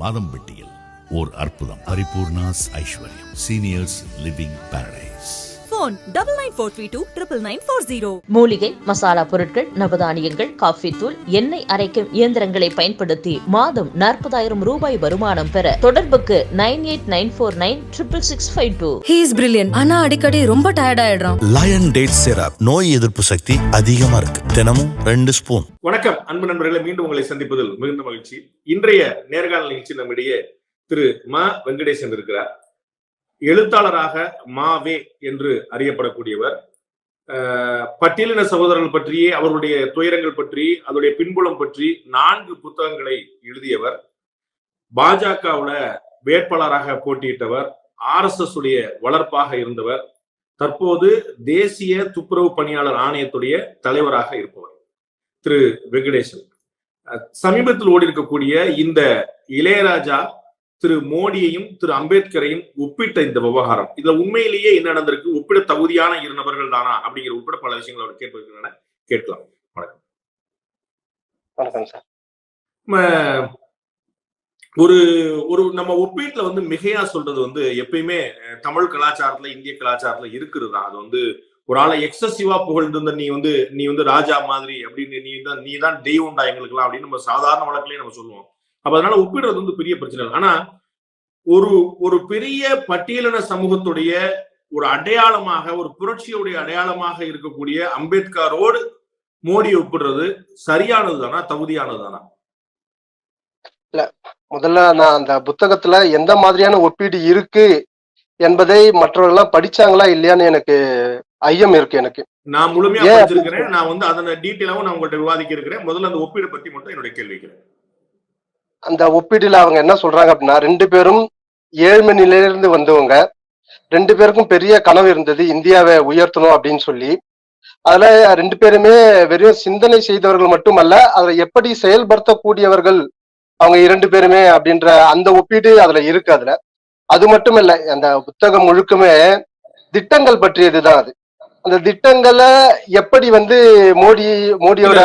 மாதம்பட்டியில் ஓர் அற்புதம். பரிபூர்ணாஸ் ஐஸ்வர்யம் seniors living Paradise. Phone 9943299940. மூலிகை மசாலா பொருட்கள், நவதானியங்கள், காஃபி தூள், எண்ணெய் அரைக்கும் இயந்திரங்களை பயன்படுத்தி மாதம் 40,000 ரூபாய் வருமானம் பெற தொடர்புக்கு 9894966652. He is brilliant. ஆனா அடிக்கடி ரொம்ப டயர்ட் ஆயிடுறான். லயன் டேட் சிரப் நோய் எதிர்ப்பு சக்தி அதிகமா இருக்கு. தினமும் 2 ஸ்பூன். வணக்கம் அன்பு நண்பர்களை, மீண்டும் உங்களை சந்திப்பதில் மிகுந்த மகிழ்ச்சி. இன்றைய நேர்காணல் நிகழ்ச்சி நம்மிடையே திரு ம வெங்கடேசன் இருக்கிறார். எழுத்தாளராக மாவே என்று அறியப்படக்கூடியவர். பட்டியலின சகோதரர்கள் பற்றியே, அவருடைய துயரங்கள் பற்றி, அதனுடைய பின்புலம் பற்றி 4 புத்தகங்களை எழுதியவர். பாஜகவோட வேட்பாளராக போட்டியிட்டவர். RSS உடைய வளர்ப்பாக இருந்தவர். தற்போது தேசிய துப்புரவு பணியாளர் ஆணையத்துடைய தலைவராக இருப்பவர் திரு வெங்கடேசன். சமீபத்தில் ஓடி இருக்கக்கூடிய இந்த இளையராஜா திரு மோடியையும் திரு அம்பேத்கரையும் ஒப்பிட்ட இந்த விவகாரம், இதுல உண்மையிலேயே என்ன நடந்திருக்கு, ஒப்பிட தகுதியான 2 நபர்கள் தானா அப்படிங்கிற உட்பட பல விஷயங்கள் அவர் கேட்பதற்கான கேட்கலாம். வணக்கம். வணக்கம் சார். ஒரு நம்ம ஒப்பீட்டுல மிகையா சொல்றது எப்பயுமே தமிழ் கலாச்சாரத்துல, இந்திய கலாச்சாரத்துல இருக்கிறது தான். அது ஒரு ஆளை எக்ஸசிவா புகழ்ந்து நீ ராஜா மாதிரி அப்படின்னு, நீ தான் தெய்வம்டா எங்களுக்குலாம் அப்படின்னு நம்ம சாதாரண வழக்கிலேயே நம்ம சொல்லுவோம். அப்ப அதனால ஒப்பிடுறது பெரிய பிரச்சனை. ஆனா ஒரு பெரிய பட்டியலின சமூகத்துடைய ஒரு அடையாளமாக, ஒரு புரட்சியுடைய அடையாளமாக இருக்கக்கூடிய அம்பேத்கரோடு மோடியை ஒப்பிடுறது சரியானது தானா, தகுதியானது தானா? இல்ல, முதல்ல நான் அந்த புத்தகத்துல எந்த மாதிரியான ஒப்பீடு இருக்கு என்பதை மற்றவர்கள் படிச்சாங்களா இல்லையான்னு எனக்கு ஐயம் இருக்கு. எனக்கு நான் முழுமையா படிச்சிருக்கிறேன். நான் அதன டீட்டெயிலாவும் நான் உங்கள்கிட்ட விவாதிக்க இருக்கிறேன். முதல்ல அந்த ஒப்பீடு பத்தி மட்டும் என்னுடைய கேள்வி கேட்கிறேன். அந்த ஒப்பீடுல அவங்க என்ன சொல்றாங்க அப்படின்னா, 2 பேரும் ஏழ்மை நிலையிலிருந்து வந்தவங்க, 2 பேருக்கும் பெரிய கனவு இருந்தது, இந்தியாவை உயர்த்தணும் அப்படின்னு சொல்லி. அதுல 2 பேருமே வெறும் சிந்தனை செய்தவர்கள் மட்டுமல்ல, அதை எப்படி செயல்படுத்தக்கூடியவர்கள் அவங்க 2 பேருமே அப்படின்ற அந்த ஒப்பீடு அதுல இருக்கு. அது மட்டும் இல்ல, அந்த புத்தகம் முழுக்குமே திட்டங்கள் பற்றியதுதான். அது அந்த திட்டங்களை எப்படி மோடியோட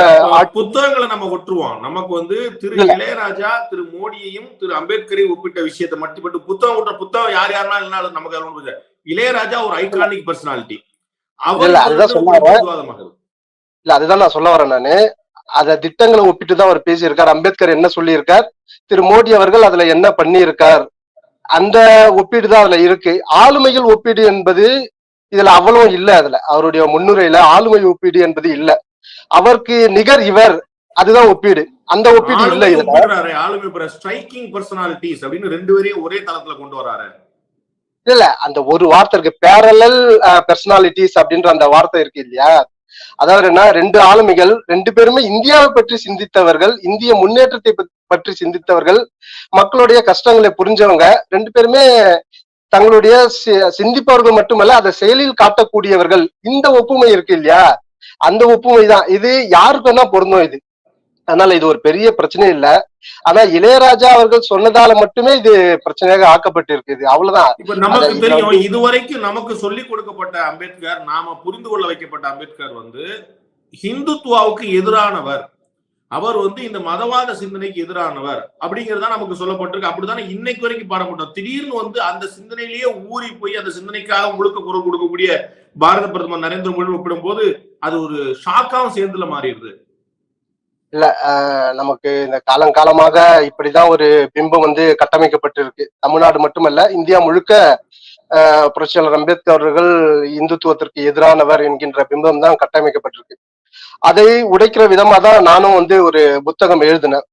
புத்தகங்களை நம்ம ஒற்றுவோம். நமக்கு திரு இளையராஜா திரு மோடியையும் திரு அம்பேத்கரையும் ஒப்பிட்ட விஷயத்தை மட்டும் புத்தகம் யார் யாருன்னா நமக்கு இளையராஜா ஒரு ஐகானிக் பர்சனாலிட்டி. அதுதான் நான் சொல்ல வரேன். நானு அத திட்டங்களை ஒப்பிட்டுதான் அவர் பேசியிருக்கார். அம்பேத்கர் என்ன சொல்லியிருக்கார், திரு மோடி அவர்கள் அதுல என்ன பண்ணி இருக்கார், அந்த ஒப்பீடு தான் அதுல இருக்கு. ஆளுமையில் ஒப்பீடு என்பது இதுல அவ்வளவும் இல்ல. அதுல அவருடைய முன்னுரையில ஆளுமை ஒப்பீடு என்பது இல்ல. அவருக்கு நிகர் இவர், அதுதான் ஒப்பீடு. அந்த ஒப்பீடு இல்ல. இதுல ஆளுமை ஸ்ட்ரைக்கிங் பர்சனாலிட்டிஸ் அப்படின்னு 2 பேரையும் ஒரே தளத்துல கொண்டு வராரு. இல்ல, அந்த ஒரு வார்த்தை இருக்கு, பேரலல் பர்சனாலிட்டிஸ் அப்படின்ற அந்த வார்த்தை இருக்கு இல்லையா. அதாவது என்ன, 2 ஆளுமைகள், 2 பேருமே இந்தியாவை பற்றி சிந்தித்தவர்கள், இந்திய முன்னேற்றத்தை பற்றி சிந்தித்தவர்கள், மக்களுடைய கஷ்டங்களை புரிஞ்சவங்க, 2 பேருமே தங்களுடைய சிந்திப்பவர்கள் மட்டுமல்ல, அதை செயலில் காட்டக்கூடியவர்கள். இந்த ஒப்புமை இருக்கு இல்லையா, அந்த ஒப்புமை தான் இது. யாருக்குன்னா பொருந்தும் இது. அதனால இது ஒரு பெரிய பிரச்சனை இல்லை. ஆனா இளையராஜா அவர்கள் சொன்னதால மட்டுமே இது பிரச்சனையாக ஆக்கப்பட்டிருக்கு. இது அவ்வளவுதான். இப்ப நமக்கு தெரியும், இதுவரைக்கும் நமக்கு சொல்லிக் கொடுக்கப்பட்ட அம்பேத்கர், நாம புரிந்து கொள்ள வைக்கப்பட்ட அம்பேத்கர் ஹிந்துத்துவாவுக்கு எதிரானவர், அவர் இந்த மதவாத சிந்தனைக்கு எதிரானவர் அப்படிங்கறதா நமக்கு சொல்லப்பட்டிருக்கு. அப்படித்தானே இன்னைக்கு வரைக்கும் பாடப்பட்டோம். திடீர்னு அந்த சிந்தனையிலேயே ஊறி போய் அந்த சிந்தனைக்காக முழுக்க குரல் கொடுக்கக்கூடிய பாரத பிரதமர் நரேந்திர மோடி ஒப்பிடும் போது அது ஒரு ஷாக்காவும் சேர்ந்துல மாறிடுது. இல்ல, நமக்கு இந்த காலங்காலமாக இப்படிதான் ஒரு பிம்பம் கட்டமைக்கப்பட்டிருக்கு. தமிழ்நாடு மட்டுமல்ல, இந்தியா முழுக்க புரட்சியாளர் அம்பேத்கர் அவர்கள் இந்துத்துவத்திற்கு எதிரானவர் என்கின்ற பிம்பம் தான் கட்டமைக்கப்பட்டிருக்கு. அதை உடைக்கிற விதமா தான் நானும் ஒரு புத்தகம் எழுதினேன்.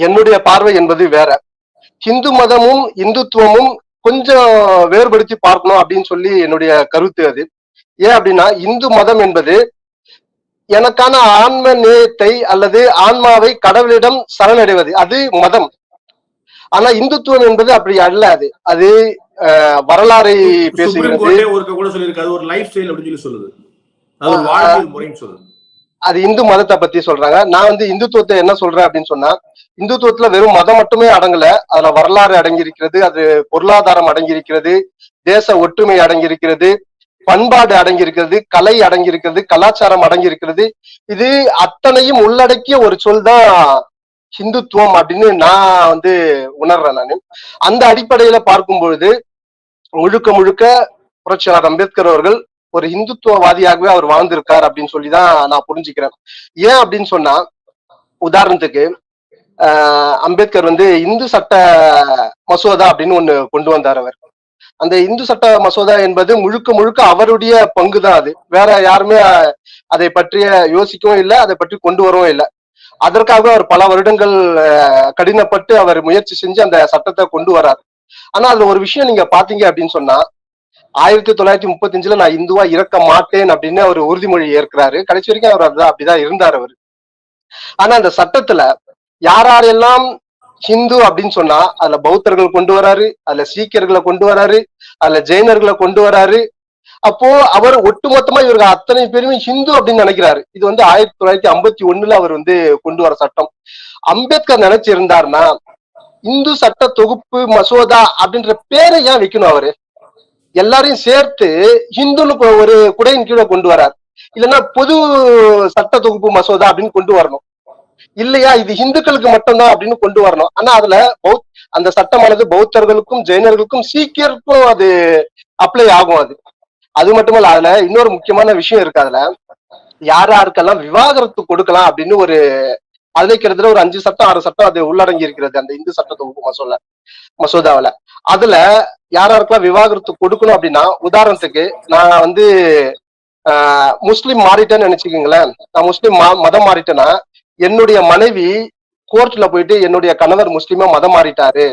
என்னுடைய பார்வை என்பது வேற. ஹிந்து மதமும் இந்துத்துவமும் கொஞ்சம் வேறுபடுத்தி பார்க்கணும் அப்படின்னு சொல்லி என்னுடைய கருத்து. அது ஏன் அப்படின்னா, இந்து மதம் என்பது எனக்கான ஆன்ம நேயத்தை அல்லது ஆன்மாவை கடவுளிடம் சரணடைவது, அது மதம். ஆனா இந்துத்துவம் என்பது அப்படி அல்ல. அது வரலாறை பேசுகிறது. அது இந்து மதத்தை பத்தி சொல்றாங்க. நான் இந்துத்துவத்தை என்ன சொல்றேன் அப்படின்னு சொன்னா, இந்துத்துவத்துல வெறும் மதம் மட்டுமே அடங்கல, அதுல வரலாறு அடங்கியிருக்கிறது, அது பொருளாதாரம் அடங்கியிருக்கிறது, தேச ஒற்றுமை அடங்கியிருக்கிறது, பண்பாடு அடங்கியிருக்கிறது, கலை அடங்கியிருக்கிறது, கலாச்சாரம் அடங்கியிருக்கிறது. இது அத்தனையும் உள்ளடக்கிய ஒரு சொல் தான் ஹிந்துத்துவம் அப்படின்னு நான் வந்து உணர்றேன். நான் அந்த அடிப்படையில பார்க்கும் பொழுது முழுக்க முழுக்க புரட்சியாளர் அம்பேத்கர் அவர்கள் ஒரு இந்துத்துவவாதியாகவே அவர் வாழ்ந்திருக்கார் அப்படின்னு சொல்லிதான் நான் புரிஞ்சுக்கிறேன். ஏன் அப்படின்னு சொன்னா, உதாரணத்துக்கு அம்பேத்கர் வந்து இந்து சட்ட மசோதா அப்படின்னு ஒண்ணு கொண்டு வந்தார். அவர் அந்த இந்து சட்ட மசோதா என்பது முழுக்க முழுக்க அவருடைய பங்கு தான். அது வேற யாருமே அதை பற்றிய யோசிக்கவும் இல்லை, அதை பற்றி கொண்டு வரவும் இல்லை. அதற்காக அவர் பல வருடங்கள் கடினப்பட்டு அவர் முயற்சி செஞ்சு அந்த சட்டத்தை கொண்டு வரார். ஆனா அதுல ஒரு விஷயம் நீங்க பாத்தீங்க அப்படின்னு சொன்னா, 1935 நான் இந்துவா இறக்க மாட்டேன் அப்படின்னு அவர் உறுதிமொழி ஏற்கிறாரு. கடைசி வரைக்கும் அவர் அப்படிதான் இருந்தார் அவர். ஆனா அந்த சட்டத்துல யாரெல்லாம் ஹிந்து அப்படின்னு சொன்னா அதுல பௌத்தர்கள் கொண்டு வராரு, அதுல சீக்கியர்களை கொண்டு வராரு, அதுல ஜெயினர்களை கொண்டு வராரு. அப்போ அவர் ஒட்டுமொத்தமா இவர்கள் அத்தனை பேருமே ஹிந்து அப்படின்னு நினைக்கிறாரு. இது வந்து 1951 அவர் வந்து கொண்டு வர சட்டம். அம்பேத்கர் நினைச்சிருந்தாருன்னா இந்து சட்ட தொகுப்பு மசோதா அப்படின்ற பேரை ஏன் வைக்கணும்? அவரு எல்லாரையும் சேர்த்து ஹிந்துன்னு ஒரு குடையின் கீழே கொண்டு வரார். இல்லைன்னா பொது சட்ட தொகுப்பு மசோதா அப்படின்னு கொண்டு வரணும். இல்லையா இது இந்துக்களுக்கு மட்டும்தான் அப்படின்னு கொண்டு வரணும். ஆனா அதுல அந்த சட்டமானது பௌத்தர்களுக்கும் ஜெயினர்களுக்கும் சீக்கியருக்கும் அது அப்ளை ஆகும். அது மட்டுமல்ல, அதுல இன்னொரு முக்கியமான விஷயம் இருக்கு. அதுல யாருக்கெல்லாம் விவாகரத்து கொடுக்கலாம் அப்படின்னு ஒரு அதுல கிட்டத்தட்ட ஒரு 5 சட்டம் 6 சட்டம் அது உள்ளடங்கி இருக்கிறது அந்த இந்து சட்ட தொகுப்பு மசோதாவில. அதுல யாருக்கெல்லாம் விவாகரத்து கொடுக்கணும் அப்படின்னா, உதாரணத்துக்கு நான் வந்து முஸ்லிம் மாறிட்டேன்னு நினைச்சுக்கீங்களேன். நான் முஸ்லிம் மதம் மாறிட்டேன்னா என்னுடைய மனைவி கோர்ட்ல போயிட்டு என்னுடைய கணவர் முஸ்லிமா மதம் மாறிட்டாரு,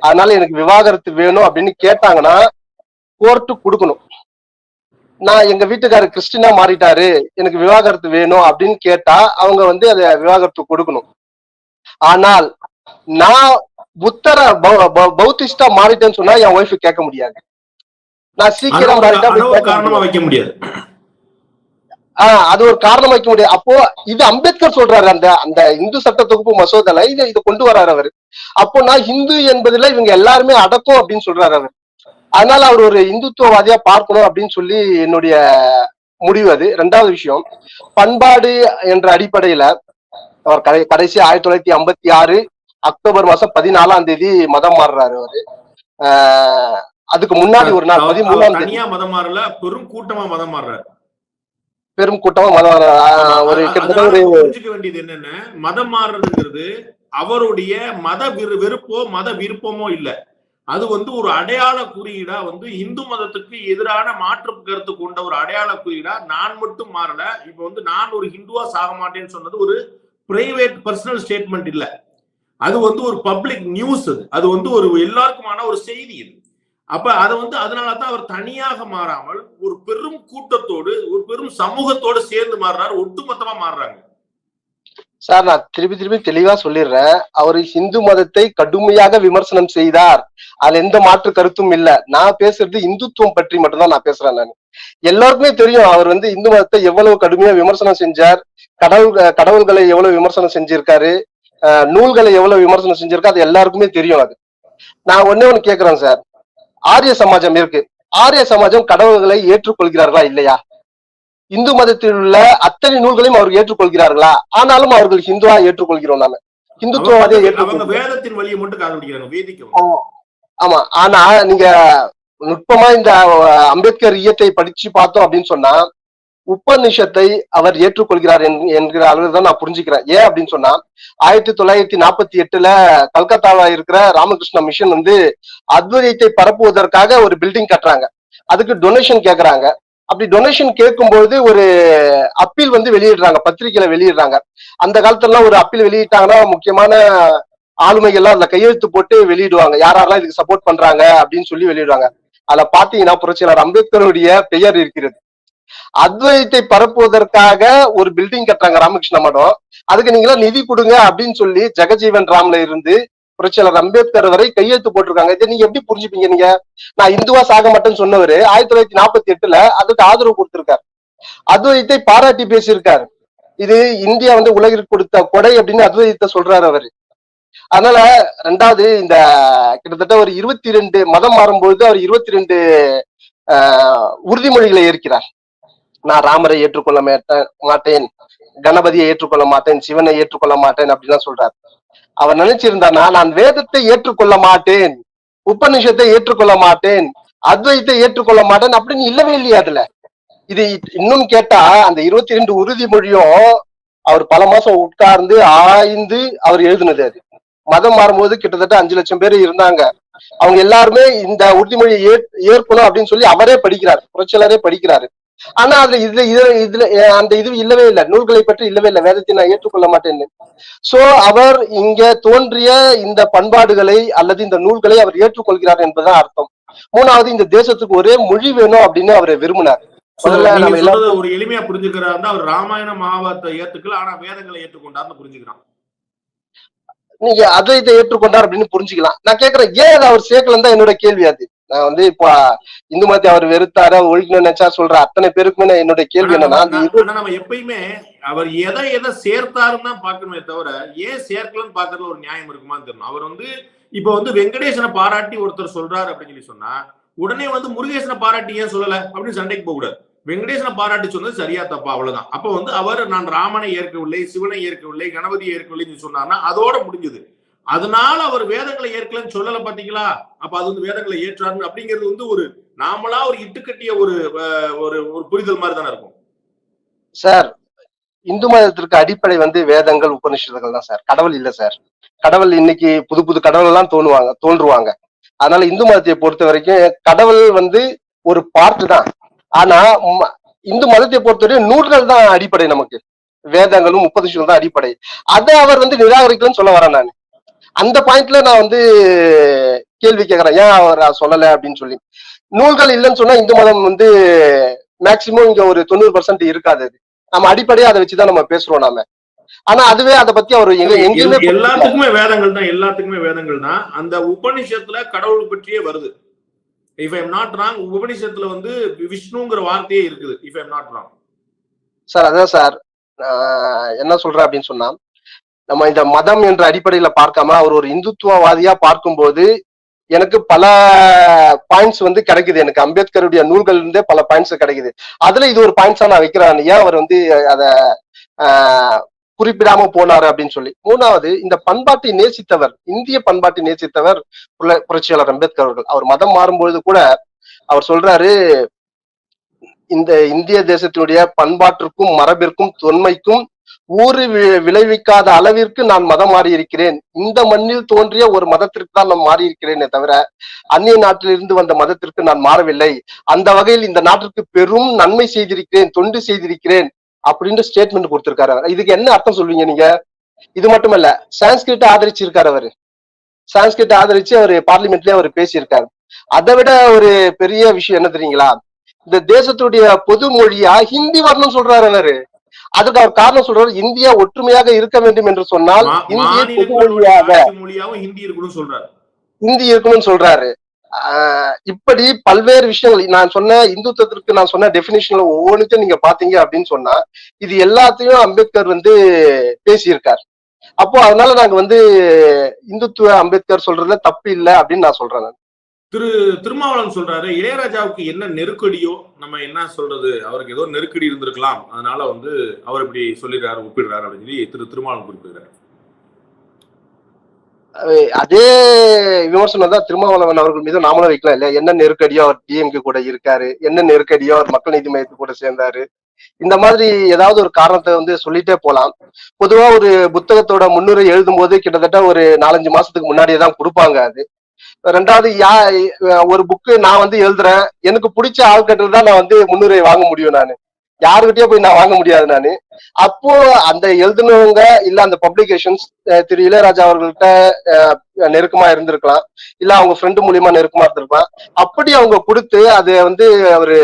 அதனால எனக்கு விவாகரத்து வேணும் அப்படின்னு கேட்டாங்கன்னா கோர்ட்டு கொடுக்கணும். நான் எங்க வீட்டுக்காரர் கிறிஸ்டினா மாறிட்டாரு, எனக்கு விவாகரத்து வேணும் அப்படின்னு கேட்டா அவங்க வந்து அதை விவாகரத்து கொடுக்கணும். ஆனால் நான் புத்தர பௌத்திஸ்டா மாறிட்டேன்னு சொன்னா என் ஒய்ஃபு கேட்க முடியாது. நான் சீக்கிரம் காரணமா வைக்க முடியாது. அது ஒரு காரணம் வைக்க முடியாது. அப்போ இது அம்பேத்கர் சொல்றாரு அந்த இந்து சட்ட தொகுப்பு மசோதால இதை கொண்டு வர்றாரு அவரு. அப்போ நான் ஹிந்து என்பதுல இவங்க எல்லாருமே அடக்கம் அப்படின்னு சொல்றாரு அவர். அதனால அவர் ஒரு இந்துத்துவவாதியா பார்க்கணும் அப்படின்னு சொல்லி என்னுடைய முடிவு. அது 2வது விஷயம், பண்பாடு என்ற அடிப்படையில அவர் கடைசி 1956 அக்டோபர் மாசம் 14ஆம் தேதி மதம் மாறுறாரு அவரு. அதுக்கு முன்னாடி ஒரு நாள் 13ஆம் தேதி மதம் மாறல, பெரும் கூட்டமா மதம் மாறுறாரு. பெரும் கூட்டமா மதம் ஒரு கிட்டத்தட்ட புரிஞ்சுக்க வேண்டியது என்னன்னா, மதம் மாறுறதுங்கிறது அவருடைய மத வெறுப்போ மத விருப்பமோ இல்ல. அது வந்து ஒரு அடையாள குறியீடா வந்து இந்து மதத்துக்கு எதிரான மாற்று கருத்து கொண்ட ஒரு அடையாள குறியீடா நான் மட்டும் மாறல. இப்ப வந்து நான் ஒரு ஹிந்துவா சாக மாட்டேன்னு சொன்னது ஒரு பிரைவேட் பர்சனல் ஸ்டேட்மெண்ட் இல்ல, அது வந்து ஒரு பப்ளிக் நியூஸ். அது வந்து ஒரு எல்லாருக்குமான ஒரு செய்தி. இது அப்ப அதை வந்து அதனாலதான் அவர் தனியாக மாறாமல் ஒரு பெரும் கூட்டத்தோடு ஒரு பெரும் சமூகத்தோடு சேர்ந்து மாறுறாரு, ஒட்டுமொத்தமா மாறுறாங்க. சார் நான் திருப்பி தெளிவா சொல்லிடுறேன். அவர் இந்து மதத்தை கடுமையாக விமர்சனம் செய்தார், அதுல எந்த மாற்று கருத்தும் இல்ல. நான் பேசுறது இந்துத்துவம் பற்றி மட்டும்தான் நான் பேசுறேன். நான் எல்லாருக்குமே தெரியும் அவர் வந்து இந்து மதத்தை எவ்வளவு கடுமையா விமர்சனம் செஞ்சார், கடவுள்களை எவ்வளவு விமர்சனம் செஞ்சிருக்காரு, நூல்களை எவ்வளவு விமர்சனம் செஞ்சிருக்காரு, அது எல்லாருக்குமே தெரியும். அது நான் ஒண்ணு கேக்குறேன் சார், ஆரிய சமாஜம் இருக்கு, ஆரிய சமாஜம் கடவுள்களை ஏற்றுக்கொள்கிறார்களா இல்லையா? இந்து மதத்தில் உள்ள அத்தனை நூல்களையும் அவர் ஏற்றுக்கொள்கிறார்களா? ஆனாலும் அவர்கள் ஹிந்துவா ஏற்றுக்கொள்கிறோம். நாம ஹிந்துத்துவவாதியை ஏற்றுக்கொள்கிறோம். வேதத்தின் வழியை மட்டும் காதலிக்கிறாங்க, வேதிக்கும். ஆமா, ஆனா நீங்க நுட்பமா இந்த அம்பேத்கர் இயத்தை படிச்சு பார்த்தோம் அப்படின்னு சொன்னா உபநிஷத்தை அவர் ஏற்றுக்கொள்கிறார் என்கிற அளவு தான் நான் புரிஞ்சுக்கிறேன். ஏன் அப்படின்னு சொன்னா 1948 கல்கத்தால இருக்கிற ராமகிருஷ்ண மிஷன் வந்து அத்வைதத்தை பரப்புவதற்காக ஒரு பில்டிங் கட்டுறாங்க, அதுக்கு டொனேஷன் கேட்கறாங்க. அப்படி டொனேஷன் கேட்கும்போது ஒரு அப்பீல் வந்து வெளியிடுறாங்க, பத்திரிகையில வெளியிடுறாங்க. அந்த காலத்துல ஒரு அப்பீல் வெளியிட்டாங்கன்னா முக்கியமான ஆளுமைகள்லாம் அதுல கையெழுத்து போட்டு வெளியிடுவாங்க, யாரெல்லாம் இதுக்கு சப்போர்ட் பண்றாங்க அப்படின்னு சொல்லி வெளியிடுவாங்க. அதுல பாத்தீங்கன்னா புரட்சியாளர் அம்பேத்கருடைய பெயர் இருக்கிறது. அத்வைதத்தை பரப்புவதற்காக ஒரு பில்டிங் கட்டுறாங்க ராமகிருஷ்ண மடம், அதுக்கு நீங்களா நிதி கொடுங்க அப்படின்னு சொல்லி ஜெகஜீவன் ராம்ல இருந்து புரட்சியாளர் அம்பேத்கர் வரை கையெழுத்து போட்டிருக்காங்க. இதை நீங்க எப்படி புரிஞ்சுப்பீங்க? நீங்க நான் இந்துவா சாக மாட்டேன்னு சொன்னவரு 1948 அதுக்கு ஆதரவு கொடுத்திருக்காரு, அத்வைதத்தை பாராட்டி பேசியிருக்காரு. இது இந்தியா வந்து உலகிற்கு கொடுத்த கொடை அப்படின்னு அத்வைதத்தை சொல்றாரு அவரு. அதனால 2வது இந்த கிட்டத்தட்ட ஒரு 22 மதம் மாறும்பொழுது அவர் 22 உறுதிமொழிகளை ஏற்கிறார். நான் ராமரை ஏற்றுக்கொள்ள மாட்டேன், கணபதியை ஏற்றுக்கொள்ள மாட்டேன், சிவனை ஏற்றுக்கொள்ள மாட்டேன் அப்படின்னு சொல்றாரு. அவர் நினைச்சிருந்தானா நான் வேதத்தை ஏற்றுக்கொள்ள மாட்டேன், உபநிஷத்தை ஏற்றுக்கொள்ள மாட்டேன், அத்வைத்தை ஏற்றுக்கொள்ள மாட்டேன் அப்படின்னு இல்லவே இல்லையா அதுல. இது இன்னும் கேட்டா அந்த 22 உறுதிமொழியும் அவர் பல மாசம் உட்கார்ந்து ஆய்ந்து அவர் எழுதுனது. அது மதம் மாறும்போது கிட்டத்தட்ட 5 லட்சம் பேர் இருந்தாங்க. அவங்க எல்லாருமே இந்த உறுதிமொழியை ஏற்கணும் அப்படின்னு சொல்லி அவரே படிக்கிறார், புரட்சியாளரே படிக்கிறாரு. ஆனா அதுல இதுல அந்த இது இல்லவே இல்லை, நூல்களை பற்றி இல்லவே இல்லை, வேதத்தை நான் ஏற்றுக்கொள்ள மாட்டேன்னு. சோ அவர் இங்க தோன்றிய இந்த பண்பாடுகளை அல்லது இந்த நூல்களை அவர் ஏற்றுக்கொள்கிறார் என்பதுதான் அர்த்தம். மூணாவது, இந்த தேசத்துக்கு ஒரே மொழி வேணும் அப்படின்னு அவர் விரும்பினார். ஒரு எளிமையா புரிஞ்சுக்கிறாருன்னா அவர் ராமாயண மகாபாரத்தை ஏத்துக்கல, ஆனா வேதங்களை ஏற்றுக்கொண்டார்னு புரிஞ்சுக்கிறான். நீங்க அத்வைத்தை ஏற்றுக்கொண்டார் அப்படின்னு புரிஞ்சுக்கலாம். நான் கேட்கிறேன், ஏன் அவர் சேர்க்கலன்னு தான் என்னோட கேள்வி. அது நான் வந்து இப்போ இந்து மதத்தை அவர் வெறுத்தார ஒழிக்கணும்னு நினைச்சா சொல்ற அத்தனை பேருக்குமே என்னோட கேள்வி என்னன்னா, நம்ம எப்பயுமே அவர் எதை சேர்த்தாருன்னு தான் பாக்கணுமே தவிர ஏன் சேர்க்கலன்னு பாக்குறதுல ஒரு நியாயம் இருக்குமான்னு தெரியணும். அவர் வந்து இப்ப வந்து வெங்கடேசனை பாராட்டி ஒருத்தர் சொல்றாரு அப்படின்னு சொல்லி சொன்னா உடனே வந்து முருகேசனை பாராட்டி ஏன் சொல்லல அப்படின்னு சண்டைக்கு போக கூடாது. வெங்கடேசனை பாராட்டி சொன்னது சரியா தப்பா அவ்வளவுதான். அப்ப வந்து அவர் நான் ராமனை ஏற்கவில்லை, சிவனை ஏற்கவில்லை, கணபதியை ஏற்கவில்லைன்னு சொன்னார்னா அதோட முடிஞ்சது. அதனால அவர் வேதங்களை ஏற்கலன்னு சொல்லல பாத்தீங்களா? அப்ப அது வந்து வேதங்களை ஏற்றாரு அப்படிங்கிறது வந்து ஒரு நாமளா ஒரு இட்டுக்கட்டிய ஒரு ஒரு புரிதல் மாதிரி தானே இருக்கும் சார். இந்து மதத்திற்கு அடிப்படை வந்து வேதங்கள், உபநிஷதங்கள் தான் சார், கடவுள் இல்ல சார். கடவுள் இன்னைக்கு புது புது கடவுள் எல்லாம் தோன்றுவாங்க. அதனால இந்து மதத்தை பொறுத்த வரைக்கும் கடவுள் வந்து ஒரு பார்ட் தான். ஆனா இந்து மதத்தை பொறுத்தவரைக்கும் நூல்கள் தான் அடிப்படை, நமக்கு வேதங்களும் உபநிஷதங்களும் தான் அடிப்படை. அதை அவர் வந்து நிராகரிக்கலன்னு சொல்ல வரேன். நான் அந்த பாயிண்ட்ல நான் வந்து கேள்வி கேட்கிறேன், ஏன் அவர் சொல்லல அப்படின்னு சொல்லி. நூல்கள் இல்லைன்னு சொன்னா இந்து மதம் வந்து மேக்சிமம் இங்க ஒரு 90% இருக்காது. அது நம்ம அடிப்படையா அதை வச்சுதான் நம்ம பேசுறோம் நாம. ஆனா அதுவே அதை பத்தி அவர் எங்கேயுமே எல்லாத்துக்குமே வேதங்கள் தான். அந்த உபநிஷத்துல கடவுள் பற்றியே வருது. If I am not wrong, உபநிஷத்துல வந்து விஷ்ணுங்கிற வார்த்தையே இருக்குது. If I am not wrong sir. அதான் சார் என்ன சொல்றேன் அப்படின்னு சொன்னா, நம்ம இந்த மதம் என்ற அடிப்படையில பார்க்காம அவர் ஒரு இந்துத்துவவாதியா பார்க்கும்போது எனக்கு பல பாயிண்ட்ஸ் வந்து கிடைக்குது. எனக்கு அம்பேத்கருடைய நூல்கள் இருந்தே பல பாயிண்ட்ஸ் கிடைக்குது. அதுல இது ஒரு பாயிண்ட்ஸா நான் வைக்கிறேன், ஏன் அவர் வந்து அத குறிப்பிடாம போனாரு அப்படின்னு சொல்லி. மூணாவது, இந்த பண்பாட்டை நேசித்தவர், இந்திய பண்பாட்டை நேசித்தவர் புரட்சியாளர் அம்பேத்கர் அவர்கள். அவர் மதம் மாறும்பொழுது கூட அவர் சொல்றாரு, இந்த இந்திய தேசத்தினுடைய பண்பாட்டிற்கும் மரபிற்கும் தொன்மைக்கும் ஊறு விளைவிக்காத அளவிற்கு நான் மதம் மாறி இருக்கிறேன். இந்த மண்ணில் தோன்றிய ஒரு மதத்திற்கு தான் நான் மாறி இருக்கிறேனே தவிர அந்நிய நாட்டிலிருந்து வந்த மதத்திற்கு நான் மாறவில்லை. அந்த வகையில் இந்த நாட்டிற்கு பெரும் நன்மை செய்திருக்கிறேன், தொண்டு செய்திருக்கிறேன் அப்படின்னு ஸ்டேட்மெண்ட் கொடுத்திருக்காரு. இதுக்கு என்ன அர்த்தம் சொல்வீங்க நீங்க? இது மட்டுமல்ல, சான்ஸ்கிரிட் ஆதரிச்சிருக்காரு. அவரு சான்ஸ்கிரிட் ஆதரிச்சு அவர் பார்லிமெண்ட்லயே அவர் பேசியிருக்காரு. அதை விட ஒரு பெரிய விஷயம் என்ன தெரியுங்களா? இந்த தேசத்துடைய பொது மொழியா ஹிந்தி வரணும்னு சொல்றாரு அவரு. அதுக்கு அவர் காரணம் சொல்றாரு, இந்தியா ஒற்றுமையாக இருக்க வேண்டும் என்று சொன்னால் இந்திய பொது மொழியாக ஹிந்தி இருக்கணும்னு சொல்றாரு. இப்படி பல்வேறு விஷயங்கள் நான் சொன்ன இந்துத்துவத்திற்கு நான் சொன்ன டெபினிஷன்ல ஒவ்வொன்றுத்தையும் நீங்க பாத்தீங்க அப்படின்னு சொன்னா இது எல்லாத்தையும் அம்பேத்கர் வந்து பேசியிருக்கார். அப்போ அதனால நாங்க வந்து இந்துத்துவ அம்பேத்கர் சொல்றதுல தப்பு இல்லை அப்படின்னு நான் சொல்றேன். திருமாவளவன் சொல்றாரு, இளையராஜாவுக்கு என்ன நெருக்கடியோ, நம்ம என்ன சொல்றது, அவருக்கு ஏதோ நெருக்கடி இருந்திருக்கலாம், அதனால வந்து அவர் இப்படி சொல்லிடுறாரு, ஒப்பிடுறாரு அப்படின்னு சொல்லி திருமாவளவன் குறிப்பிடுறாரு. அதே விமர்சனம் தான் திருமாவளவன் அவர்கள் மீது நாமளும் வைக்கலாம் இல்லையா? என்ன நெருக்கடியோ அவர் டிஎம்கே கூட இருக்காரு, என்ன நெருக்கடியோ அவர் மக்கள் நீதி மையத்து கூட சேர்ந்தாரு, இந்த மாதிரி ஏதாவது ஒரு காரணத்தை வந்து சொல்லிட்டே போலாம். பொதுவா ஒரு புத்தகத்தோட முன்னுரை எழுதும் போது கிட்டத்தட்ட ஒரு 4-5 மாசத்துக்கு முன்னாடியே தான் கொடுப்பாங்க. அது ரெண்டாவது, ஒரு புக்கு நான் வந்து எழுதுறேன், எனக்கு பிடிச்ச ஆள்கிட்ட தான் நான் வந்து முன்னுரை வாங்க முடியும். நானு யாருக்கிட்டயே போய் நான் வாங்க முடியாது. நானு அப்போ அந்த எழுதுனவங்க இல்ல அந்த பப்ளிகேஷன்ஸ் திரு இளையராஜா அவர்கள்ட்ட நெருக்கமா இருந்திருக்கலாம், இல்ல அவங்க ஃப்ரெண்டு மூலியமா நெருக்கமா இருந்திருக்கலாம். அப்படி அவங்க கொடுத்து அது வந்து அவரு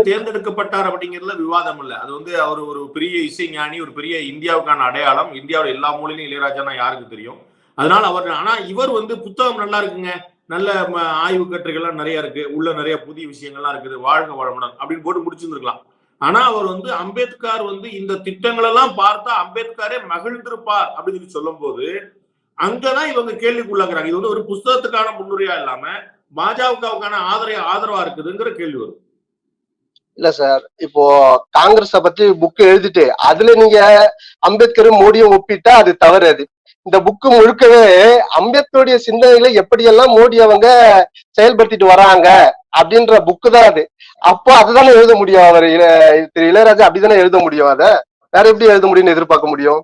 தேர்ந்தெடுக்கப்பட்டார் அப்படிங்கிறதுல விவாதம் இல்ல. அது வந்து அவர் ஒரு பெரிய இசைஞானி, ஒரு பெரிய இந்தியாவுக்கான அடையாளம். இந்தியாவோட எல்லா மூலையிலும் இளையராஜானா யாருக்கு தெரியும். அதனால அவர், ஆனா இவர் வந்து புத்தகம் நல்லா இருக்குங்க, நல்ல ஆய்வு கட்டுரைகள்லாம் நிறைய இருக்கு, உள்ள நிறைய புதிய விஷயங்கள்லாம் இருக்குது, வாழ்க வளமுடன் அப்படின்னு போட்டு முடிச்சிருந்துருக்கலாம். ஆனா அவர் வந்து அம்பேத்கர் வந்து இந்த திட்டங்கள் எல்லாம் பார்த்தா அம்பேத்கரே மகிழ்ந்திருப்பார் அப்படின்னு சொல்லும் போது அங்கதான் இவங்க கேள்விக்குள்ளாக்குறாங்க. இது வந்து ஒரு புத்தகத்துக்கான முன்னுரையா இல்லாம பாஜகவுக்கான ஆதரவா இருக்குதுங்கிற கேள்வி வரும். இல்ல சார், இப்போ காங்கிரஸ பத்தி புக் எழுதிட்டு அதுல நீங்க அம்பேத்கரும் மோடியும் ஒப்பிட்டா அது தவறு. அது இந்த புக்கு முழுக்கவே அம்பேத்கருடைய சிந்தனைகளை எப்படியெல்லாம் மோடி அவங்க செயல்படுத்திட்டு வராங்க அப்படின்ற புக்கு தான் அது. அப்போ அதுதானே எழுத முடியும். அவர் திரு இளையராஜா அப்படிதானே எழுத முடியும். அதை வேற எப்படி எழுத முடியும்னு எதிர்பார்க்க முடியும்?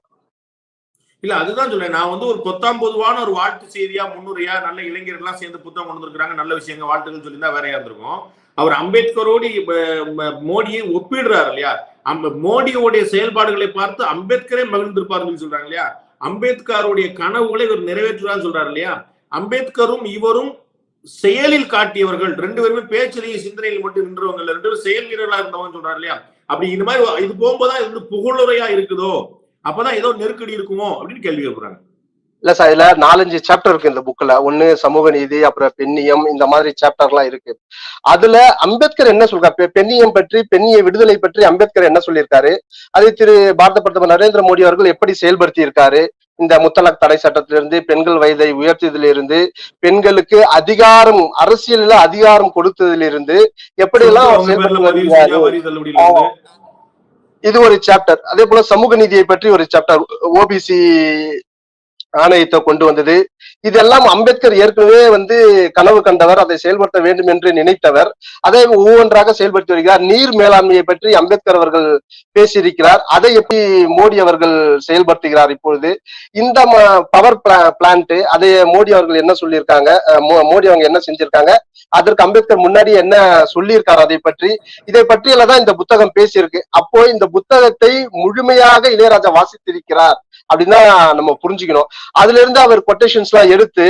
இல்ல அதுதான் சொல்றேன். நான் வந்து ஒரு பொத்தாம் பொதுவான ஒரு வாழ்த்து செய்தியா, முன்னுரையா, நல்ல இளைஞர்கள்லாம் சேர்ந்து புத்தகம் கொண்டு வந்திருக்காங்க, நல்ல விஷயங்கள், வாழ்த்துக்கள் சொல்லியிருந்தா வேறையா இருந்திருக்கும். அவர் அம்பேத்கரோடு மோடியை ஒப்பிடுறாரு இல்லையா? மோடியோடைய செயல்பாடுகளை பார்த்து அம்பேத்கரே மகிழ்ந்திருப்பாருன்னு சொல்றாங்க இல்லையா? அம்பேத்கருடைய கனவுகளை இவர் நிறைவேற்றுறான்னு சொல்றாரு இல்லையா? அம்பேத்கரும் இவரும் செயலில் காட்டியவர்கள், ரெண்டு பேருமே பேச்சிலேயே சிந்தனையில் மட்டும் நின்றவங்க, ரெண்டு பேரும் செயல் வீரர்களா இருந்தவங்க சொல்றாரு இல்லையா? அப்படி இந்த மாதிரி இது போகும்போதுதான் இது வந்து புகழுரையா இருக்குதோ, அப்பதான் ஏதோ நெருக்கடி இருக்குமோ அப்படின்னு கேள்வி கேட்கிறாங்க. இல்ல சார், இதுல 4-5 சாப்டர் இருக்கு இந்த புக்ல. ஒண்ணு சமூக நீதி, அப்புறம் பெண்ணியம், இந்த மாதிரி சாப்டர் எல்லாம் இருக்கு. அதுல அம்பேத்கர் என்ன சொல்றாரு, பெண்ணியம் பற்றி, பெண்ணிய விடுதலை பற்றி அம்பேத்கர் என்ன சொல்லியிருக்காரு, அதை திரு பாரத பிரதமர் நரேந்திர மோடி அவர்கள் எப்படி செயல்படுத்தி இருக்காரு, இந்த முத்தலாக் தடை சட்டத்திலிருந்து, பெண்கள் வயதை உயர்த்தியதிலிருந்து, பெண்களுக்கு அதிகாரம், அரசியலில் அதிகாரம் கொடுத்ததிலிருந்து எப்படி எல்லாம் இது ஒரு சாப்டர். அதே போல சமூக நீதியை பற்றி ஒரு சாப்டர், ஓபிசி ஆணையத்தை கொண்டு வந்தது. இதெல்லாம் அம்பேத்கர் ஏற்கனவே வந்து கனவு கண்டவர், அதை செயல்படுத்த வேண்டும் என்று நினைத்தவர். அதை ஒவ்வொன்றாக செயல்படுத்தி வருகிறார். நீர் மேலாண்மையை பற்றி அம்பேத்கர் அவர்கள் பேசியிருக்கிறார். அதை எப்படி மோடி அவர்கள் செயல்படுத்துகிறார் இப்பொழுது. இந்த பவர் பிளான்ட் அதை மோடி அவர்கள் என்ன சொல்லியிருக்காங்க, மோடி அவங்க என்ன செஞ்சிருக்காங்க, அதற்கு அம்பேத்கர் முன்னாடி என்ன சொல்லியிருக்காரு, இதை பற்றியெல்லாம் தான் இந்த புத்தகம் பேசியிருக்கு. அப்போ இந்த புத்தகத்தை முழுமையாக இளையராஜா வாசித்திருக்கிறார் அப்படின்னு நம்ம புரிஞ்சுக்கணும். அதுல இருந்து அவர் கொட்டேஷன்ஸ் எல்லாம் எடுத்து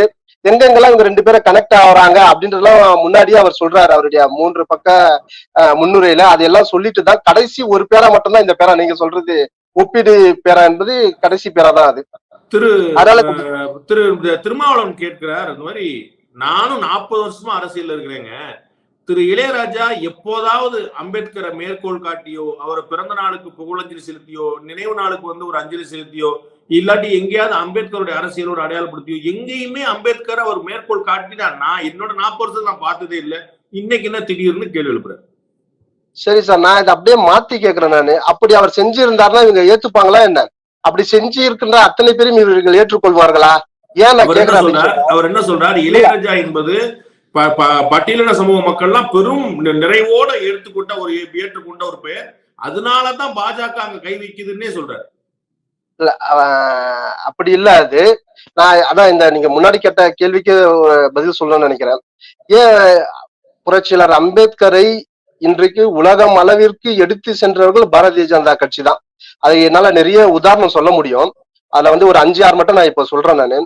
எங்கெங்கெல்லாம் இவங்க 2 பேரை கனெக்ட் ஆகுறாங்க அப்படின்றதெல்லாம் முன்னாடியே அவர் சொல்றாரு அவருடைய 3 பக்க முன்னுரையில. அதெல்லாம் சொல்லிட்டு தான் கடைசி ஒரு பேரா மட்டும்தான் இந்த பேரா, நீங்க சொல்றது ஒப்பீடு பேரா என்பது கடைசி பேரா தான் அது. திரு திருமாவளவன் கேட்கிறார், அந்த மாதிரி நானும் 40 வருஷமா அரசியல் இருக்கிறேங்க, திரு இளையராஜா எப்போதாவது அம்பேத்கரை மேற்கோள் காட்டியோ, அவரை பிறந்த நாளுக்கு புகழஞ்சலி செலுத்தியோ, நினைவு நாளுக்கு வந்து ஒரு அஞ்சலி செலுத்தியோ, இல்லாட்டி எங்கேயாவது அம்பேத்கருடைய அரசியலோட அடையாளப்படுத்தியோ, எங்கேயுமே அம்பேத்கர் அவர் மேற்கோள் காட்டினா நான் என்னோட 40 வருஷம் நான் பார்த்ததே இல்லை, இன்னைக்கு என்ன திடீர்னு கேள்வி எழுப்புறேன். சரி சார், நான் இதை அப்படியே மாத்தி கேட்கிறேன். நானு அப்படி அவர் செஞ்சிருந்தாருன்னா இவங்க ஏத்துப்பாங்களா என்ன? அப்படி செஞ்சு இருக்கின்ற அத்தனை பேரும் இவர்கள் ஏற்றுக்கொள்வார்களா? ஏன் நான் கேட்கிறேன். அவர் என்ன சொல்றாரு, இளையராஜா என்பது பட்டியலின சமூக மக்கள்லாம் பெரும் நிறைவோட ஏற்றுக்கொண்ட ஒரு பெயர், அதனாலதான் பாஜக அங்க கை வைக்குதுன்னே சொல்றாரு. இல்ல அப்படி இல்ல. அது நான் அதான் இந்த நீங்க முன்னாடி கேட்ட கேள்விக்கு பதில் சொல்லணும்னு நினைக்கிறேன். ஏன் புரட்சியாளர் அம்பேத்கரை இன்றைக்கு உலகம் அளவிற்கு எடுத்து சென்றவர்கள் பாரதிய ஜனதா கட்சி தான். அதை என்னால நிறைய உதாரணம் சொல்ல முடியும். அதுல வந்து ஒரு 5-6 மட்டும் நான் இப்ப சொல்றேன். நானு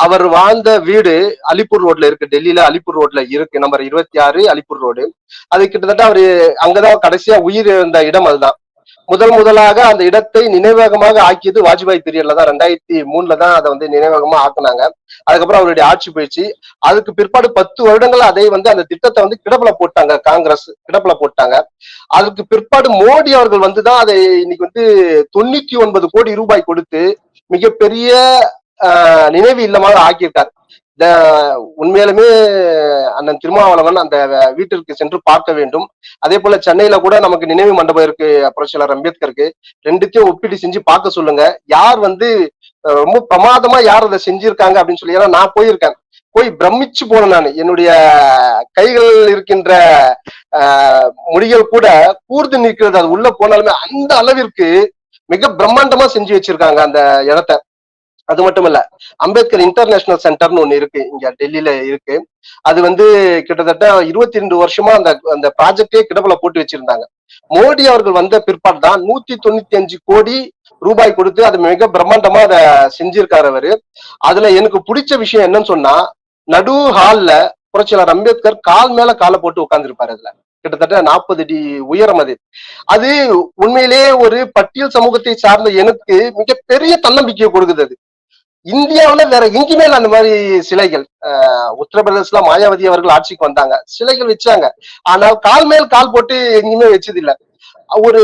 அவர் வாழ்ந்த வீடு அலிப்பூர் ரோட்ல இருக்கு, டெல்லியில அலிப்பூர் ரோட்ல இருக்கு, நம்பர் 26 அலிப்பூர் ரோடு. அது கிட்டத்தட்ட அவரு அங்கதான் கடைசியா உயிர் இருந்த இடம். அதுதான் முதலாக அந்த இடத்தை நினைவகமாக ஆக்கியது வாஜ்பாய் பீரியட்ல தான், 2003 தான் அதை வந்து நினைவகமா ஆக்குனாங்க. அதுக்கப்புறம் அவருடைய ஆட்சி போயிடுச்சு. அதுக்கு பிற்பாடு 10 வருடங்கள் அதை வந்து அந்த திட்டத்தை வந்து கிடப்புல போட்டாங்க, காங்கிரஸ் கிடப்புல போட்டாங்க. அதுக்கு பிற்பாடு மோடி அவர்கள் வந்துதான் அதை இன்னைக்கு வந்து 99 கோடி ரூபாய் கொடுத்து மிகப்பெரிய நினைவு இல்லமாக ஆக்கியிருக்கார். உண்மையிலுமே அண்ணன் திருமாவளவன் அந்த வீட்டிற்கு சென்று பார்க்க வேண்டும். அதே போல சென்னையில கூட நமக்கு நினைவு மண்டபம் இருக்கு புரட்சியாளர் அம்பேத்கருக்கு. 2த்தையும் ஒப்பீடு செஞ்சு பார்க்க சொல்லுங்க. யார் வந்து ரொம்ப பிரமாதமா யார் அதை செஞ்சிருக்காங்க அப்படின்னு சொல்லி. ஏன்னா நான் போயிருக்கேன், போய் பிரமிச்சு போனேன். நான் என்னுடைய கைகள் இருக்கின்ற முடிகள் கூட கூர்ந்து நிற்கிறது. அது உள்ள போனாலுமே அந்த அளவிற்கு மிக பிரம்மாண்டமா செஞ்சு வச்சிருக்காங்க அந்த இடத்த. அது மட்டும் இல்ல, அம்பேத்கர் இன்டர்நேஷனல் சென்டர்னு ஒண்ணு இருக்கு, இங்க டெல்லியில இருக்கு. அது வந்து கிட்டத்தட்ட 22 வருஷமா அந்த ப்ராஜெக்டே கிடப்புல போட்டு வச்சிருந்தாங்க. மோடி அவர்கள் வந்த பிற்பாடு தான் 195 கோடி ரூபாய் கொடுத்து அது மிக பிரம்மாண்டமா அதை செஞ்சிருக்காரு அவரு. அதுல எனக்கு பிடிச்ச விஷயம் என்னன்னு சொன்னா, நடு ஹால்ல புரட்சியாளர் அம்பேத்கர் கால் மேல காலை போட்டு உட்கார்ந்துருப்பாரு. அதுல கிட்டத்தட்ட 40 அடி உயரம். அது உண்மையிலேயே ஒரு பட்டியல் சமூகத்தை சார்ந்த எனக்கு மிகப்பெரிய தன்னம்பிக்கையை கொடுக்குது. அது இந்தியாவுல வேற எங்கேயுமே அந்த மாதிரி சிலைகள். உத்தரப்பிரதேசல மாயாவதி அவர்கள் ஆட்சிக்கு வந்தாங்க, சிலைகள் வச்சாங்க. ஆனால் கால் மேல் கால் போட்டு எங்கேயுமே வச்சது இல்ல. ஒரு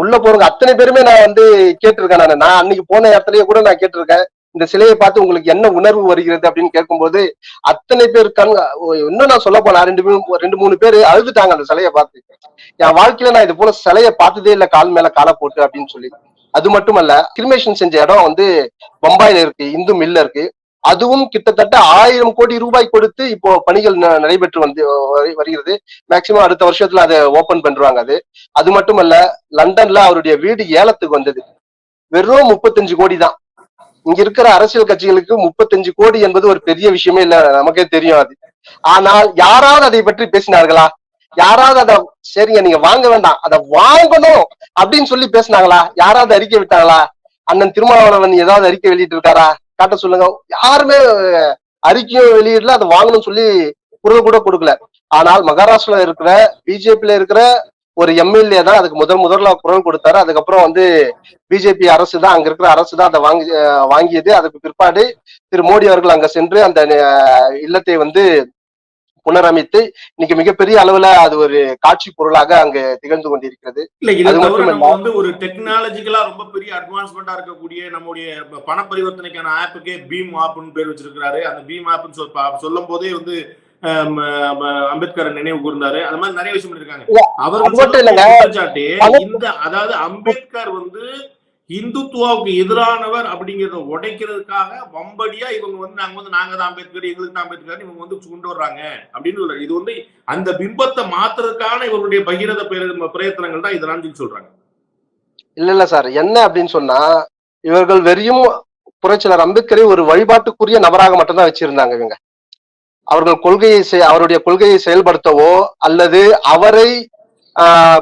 உள்ள போறவங்க அத்தனை பேருமே நான் வந்து கேட்டிருக்கேன். நான் அன்னைக்கு போன இடத்துலயே கூட நான் கேட்டிருக்கேன், இந்த சிலையை பார்த்து உங்களுக்கு என்ன உணர்வு வருகிறது அப்படின்னு கேட்கும்போது அத்தனை பேர் இன்னும் நான் சொல்ல போனா 2-3 பேர் அழுதுட்டாங்க அந்த சிலையை பார்த்து. என் வாழ்க்கையில நான் இது போல சிலையை பார்த்ததே இல்லை கால் மேல காலை போட்டு அப்படின்னு சொல்லி. அது மட்டுமல்ல, கிரிமேஷன் செஞ்ச இடம் வந்து பம்பாயில இருக்கு, இந்து மில்ல இருக்கு. அதுவும் கிட்டத்தட்ட 1000 கோடி ரூபாய் கொடுத்து இப்போ பணிகள் நடைபெற்று வருகிறது. மேக்சிமம் அடுத்த வருஷத்துல அதை ஓபன் பண்றாங்க. அது மட்டுமல்ல, லண்டன்ல அவருடைய வீடு ஏலத்துக்கு வந்தது, வெறும் 35 கோடி தான். இங்க இருக்கிற அரசியல் கட்சிகளுக்கு 35 கோடி என்பது ஒரு பெரிய விஷயமே இல்ல, நமக்கே தெரியும் அது. ஆனால் யாராவது அதை பற்றி பேசினார்களா? யாராவது அதை சரிங்க நீங்க வாங்க வேண்டாம், அதை வாங்கணும் அப்படின்னு சொல்லி பேசினாங்களா? யாராவது அறிக்கை விட்டாங்களா? அண்ணன் திருமாவளவன் ஏதாவது அறிக்கை வெளியிட்டு இருக்காரா? காட்ட சொல்லுங்க. யாருமே அறிக்கையும் வெளியிடல, அதை வாங்கணும்னு சொல்லி குரல் கூட கொடுக்கல. ஆனால் மகாராஷ்டிரால இருக்கிற பிஜேபியில இருக்கிற ஒரு எம்எல்ஏ தான் அதுக்கு முதல்ல குரல் கொடுத்தாரு. அதுக்கப்புறம் வந்து பிஜேபி அரசு தான், அங்க இருக்கிற அரசு தான் அதை வாங்கியது. அதுக்கு பிற்பாடு திரு மோடி அவர்கள் அங்க சென்று அந்த இல்லத்தை வந்து புனரமைத்து இன்னைக்கு மிகப்பெரிய அளவுல அது ஒரு காட்சி பொருளாக அங்க திகழ்ந்து கொண்டிருக்கிறது. இல்ல இது தவிர நம்ம வந்து ஒரு டெக்னாலஜிக்கலா ரொம்ப பெரிய அட்வான்ஸ்மெண்டா இருக்கக்கூடிய நம்முடைய பண பரிவர்த்தனைக்கான ஆப்புக்கே பீம் ஆப்னு பேர் வச்சிருக்காரு. அந்த பீம் ஆப்னு சொல்லும் போதே வந்து அம்பேத்கர் நினைவு கூர்ந்தாரு. அந்த மாதிரி நிறைய விஷயம் இருக்காங்க. அவர்கள் இந்த அதாவது அம்பேத்கர் வந்து இந்துத்துவாவுக்கு எதிரானவர் அப்படிங்கிறத உடைக்கிறதுக்காக வம்படியா இவங்க வந்து நாங்க தான் அம்பேத்கர், எங்களுக்கு தான் அம்பேத்கர் இவங்க வந்து கொண்டு வர்றாங்க அப்படின்னு. இது வந்து அந்த பிம்பத்தை மாத்துறதுக்கான இவருடைய பகிரத பிரயத்தனங்கள் தான் இதெல்லாம் சொல்றாங்க. இல்ல சார், என்ன அப்படின்னு சொன்னா இவர்கள் வெறியும் புரட்சியாளர் அம்பேத்கரை ஒரு வழிபாட்டுக்குரிய நபராக மட்டும்தான் வச்சிருந்தாங்க. இவங்க அவருடைய கொள்கையை செயல்படுத்தவோ அல்லது அவரை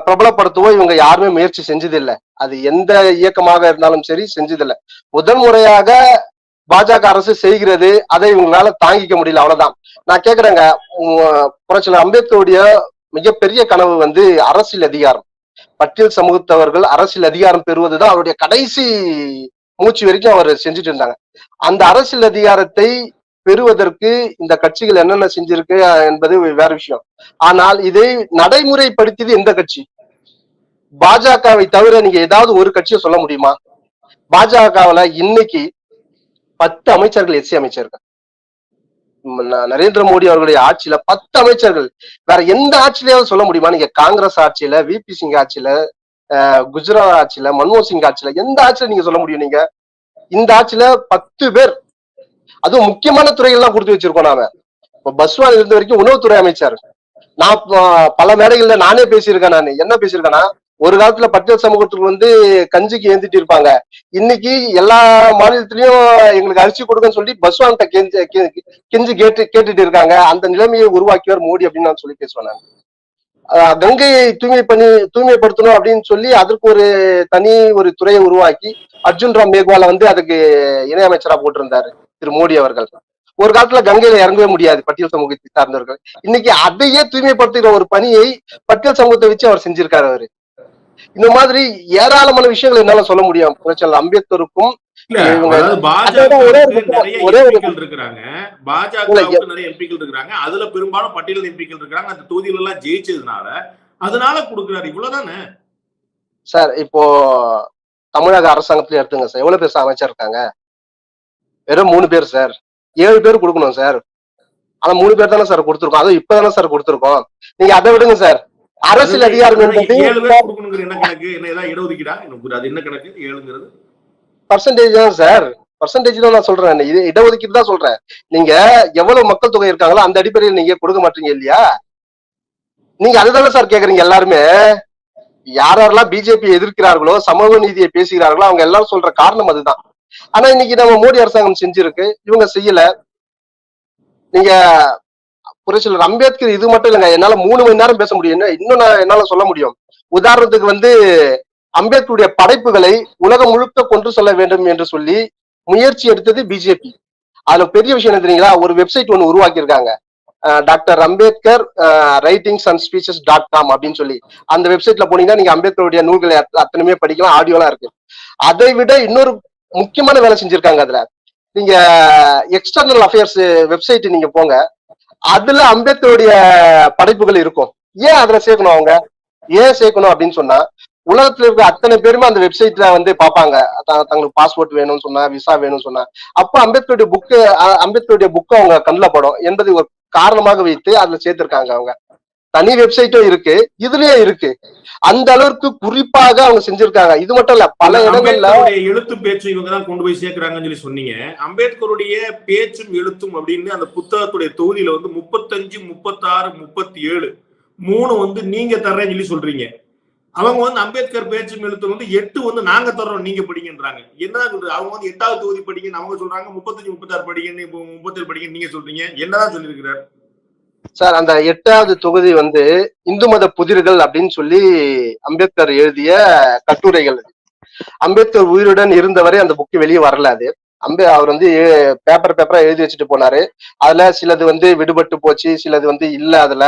பிரபலப்படுத்தவோ இவங்க யாருமே முயற்சி செஞ்சதில்லை. அது எந்த இயக்கமாக இருந்தாலும் சரி செஞ்சதில்லை. முதல் முறையாக பாஜக அரசு செய்கிறது, அதை இவங்களால தாங்கிக்க முடியல, அவ்வளவுதான். நான் கேக்குறேங்க, புரட்சியாளர் அம்பேத்கருடைய மிகப்பெரிய கனவு வந்து அரசியல் அதிகாரம். பட்டியல் சமூகத்தவர்கள் அரசியல் அதிகாரம் பெறுவதுதான் அவருடைய கடைசி மூச்சு வரைக்கும் அவர் செஞ்சுட்டு இருந்தாங்க. அந்த அரசியல் அதிகாரத்தை பெறுவதற்கு இந்த கட்சிகள் என்னென்ன செஞ்சிருக்கு என்பது வேற விஷயம். ஆனால் இதை நடைமுறைப்படுத்தியது எந்த கட்சி? பாஜகவை தவிர நீங்க ஏதாவது ஒரு கட்சியை சொல்ல முடியுமா? பாஜகவுல இன்னைக்கு 10 அமைச்சர்கள் எஸ்சி அமைச்சர்கள். நரேந்திர மோடி அவர்களுடைய ஆட்சியில 10 அமைச்சர்கள். வேற எந்த ஆட்சியிலேயாவது சொல்ல முடியுமா? நீங்க காங்கிரஸ் ஆட்சியில, விபி சிங் ஆட்சியில, குஜராத் ஆட்சியில, மன்மோகன் சிங் ஆட்சியில, எந்த ஆட்சியில நீங்க சொல்ல முடியும்? நீங்க இந்த ஆட்சியில 10 பேர், அதுவும் முக்கியமான துறைகள்லாம் கொடுத்து வச்சிருக்கோம். நாம பஸ்வான் இருந்த வரைக்கும் உணவுத்துறை அமைச்சர். நான் பல மேடைகள்ல நானே பேசியிருக்கேன். நான் என்ன பேசியிருக்கேன்னா, ஒரு காலத்துல பட்டியல் சமூகத்துக்கு வந்து கஞ்சிக்கு ஏந்திட்டு இருப்பாங்க, இன்னைக்கு எல்லா மாநிலத்திலயும் எங்களுக்கு அரிசி கொடுங்கன்னு சொல்லி பஸ்வான்கிட்ட கெஞ்சி கேட்டுட்டு இருக்காங்க. அந்த நிலைமையை உருவாக்கியவர் மோடி அப்படின்னு நான் சொல்லி பேசுவேன். நான் கங்கையை தூய்மைப்படுத்தணும் அப்படின்னு சொல்லி அதற்கு ஒரு தனி ஒரு துறையை உருவாக்கி அர்ஜுன் ராம் மேக்வால வந்து அதுக்கு இணையமைச்சரா போட்டிருந்தாரு திரு மோடி அவர்கள். ஒரு காலத்துல கங்கையில இறங்கவே முடியாது பட்டியல் சமூகத்தை சார்ந்தவர்கள். இன்னைக்கு அதையே தூய்மைப்படுத்துகிற ஒரு பணியை பட்டியல் சமூகத்தை வச்சு அவர் செஞ்சிருக்காரு. அவரு இந்த மாதிரி ஏராளமான விஷயங்கள் என்னால சொல்ல முடியும். புரட்சியாளர் அம்பேத்கருக்கும் அதுல பெரும்பாலும் பட்டியல் எம்பிக்கள் இருக்காங்க. அந்த தொகுதியில எல்லாம் ஜெயிச்சதுனால அதனால கொடுக்குறாரு, இவ்வளவுதானே சார். இப்போ தமிழக அரசாங்கத்துல எடுத்துங்க சார், எவ்வளவு பேர் அமைச்சர் இருக்காங்க? வெறும் 3 பேர் சார். 7 பேர் கொடுக்கணும் சார். ஆனா 3 பேர் தானே சார் கொடுத்துருக்கோம். அதுவும் இப்பதானே சார் கொடுத்துருக்கோம். நீங்க அதை விடுங்க சார். அரசியல் அதிகாரம் பர்சன்டேஜ் தான் சார். பர்சன்டேஜ் தான் நான் சொல்றேன். இது இடஒதுக்கீடு தான் சொல்றேன். நீங்க எவ்வளவு மக்கள் தொகை இருக்காங்களோ அந்த அடிப்படையில் நீங்க கொடுக்க மாட்டீங்க இல்லையா? நீங்க அதுதானே சார் கேக்குறீங்க. எல்லாருமே யாரெல்லாம் பிஜேபி எதிர்க்கிறார்களோ, சமூக நீதியை பேசுகிறார்களோ, அவங்க எல்லாரும் சொல்ற காரணம் அதுதான். ஆனா இன்னைக்கு நம்ம மோடி அரசாங்கம் செஞ்சிருக்கு, இவங்க செய்யல. நீங்க புரட்சியாளர் அம்பேத்கர் இது மட்டும் இல்லைங்க, என்னால 3 மணி நேரம் பேச முடியும். இன்னும் நான் என்னால சொல்ல முடியும். உதாரணத்துக்கு வந்து அம்பேத்கருடைய படைப்புகளை உலகம் முழுக்க கொண்டு செல்ல வேண்டும் என்று சொல்லி முயற்சி எடுத்தது பிஜேபி. அதுல பெரிய விஷயம் என்ன தெரியுங்களா? ஒரு வெப்சைட் ஒண்ணு உருவாக்கி இருக்காங்க, டாக்டர் அம்பேத்கர் ரைட்டிங்ஸ் அண்ட் ஸ்பீச்சஸ்.com அப்படின்னு சொல்லி. அந்த வெப்சைட்ல போனீங்கன்னா நீங்க அம்பேத்கருடைய நூல்களை அத்தனையுமே படிக்கலாம், ஆடியோலாம் இருக்கு. அதை விட இன்னொரு முக்கியமான வேலை செஞ்சிருக்காங்க. அதுல நீங்க எக்ஸ்டர்னல் அஃபேர்ஸ் வெப்சைட் நீங்க போங்க, அதுல அம்பேத்கருடைய படைப்புகள் இருக்கும். ஏன் அதுல சேர்க்கணும்? அவங்க ஏன் சேர்க்கணும் அப்படின்னு சொன்னா, உலகத்துல இருக்க அத்தனை பேருமே அந்த வெப்சைட்ல வந்து பார்ப்பாங்க. தங்களுக்கு பாஸ்போர்ட் வேணும்னு சொன்னா, விசா வேணும்னு சொன்னா, அப்ப அம்பேத்கருடைய புக்கு அவங்க கண்ணுல படும் என்பதை ஒரு காரணமாக வைத்து அதுல சேர்த்திருக்காங்க. அவங்க தனி வெப்சைட்டும் இருக்கு, இதுலயே இருக்கு. அந்த அளவுக்கு குறிப்பாக அவங்க செஞ்சிருக்காங்க. இது மட்டும் இல்ல, பல இடங்கள்ல எழுத்து பேச்சு இவங்க தான் கொண்டு போய் சேர்க்கிறாங்கன்னு சொல்லி சொன்னீங்க. அம்பேத்கருடைய பேச்சும் எழுத்தும் அப்படின்னு அந்த புத்தகத்துடைய தொகுதியில வந்து 35, 36, 37 3 வந்து நீங்க தர்றேன்னு சொல்றீங்க. அவங்க வந்து அம்பேத்கர் பேச்சும் எழுத்தும் வந்து 8 வந்து நாங்க தர்றோம் நீங்க படிங்கன்றாங்க. என்னதான் சொல்றது? அவங்க வந்து 8வது தொகுதி படிங்கன்னு அவங்க சொல்றாங்க, 35, 36 படிங்கன்னு 37 படிங்கன்னு நீங்க சொல்றீங்க. என்னதான் சொல்லியிருக்கிறார் சார்? அந்த 8வது தொகுதி வந்து இந்து மத புதிர்கள் அப்படின்னு சொல்லி அம்பேத்கர் எழுதிய கட்டுரைகள். அம்பேத்கர் உயிருடன் இருந்தவரை அந்த புக்கு வெளியே வரல. அது அவர் வந்து பேப்பரா எழுதி வச்சுட்டு போனாரு. அதுல சிலது வந்து விடுபட்டு போச்சு, சிலது வந்து இல்ல. அதுல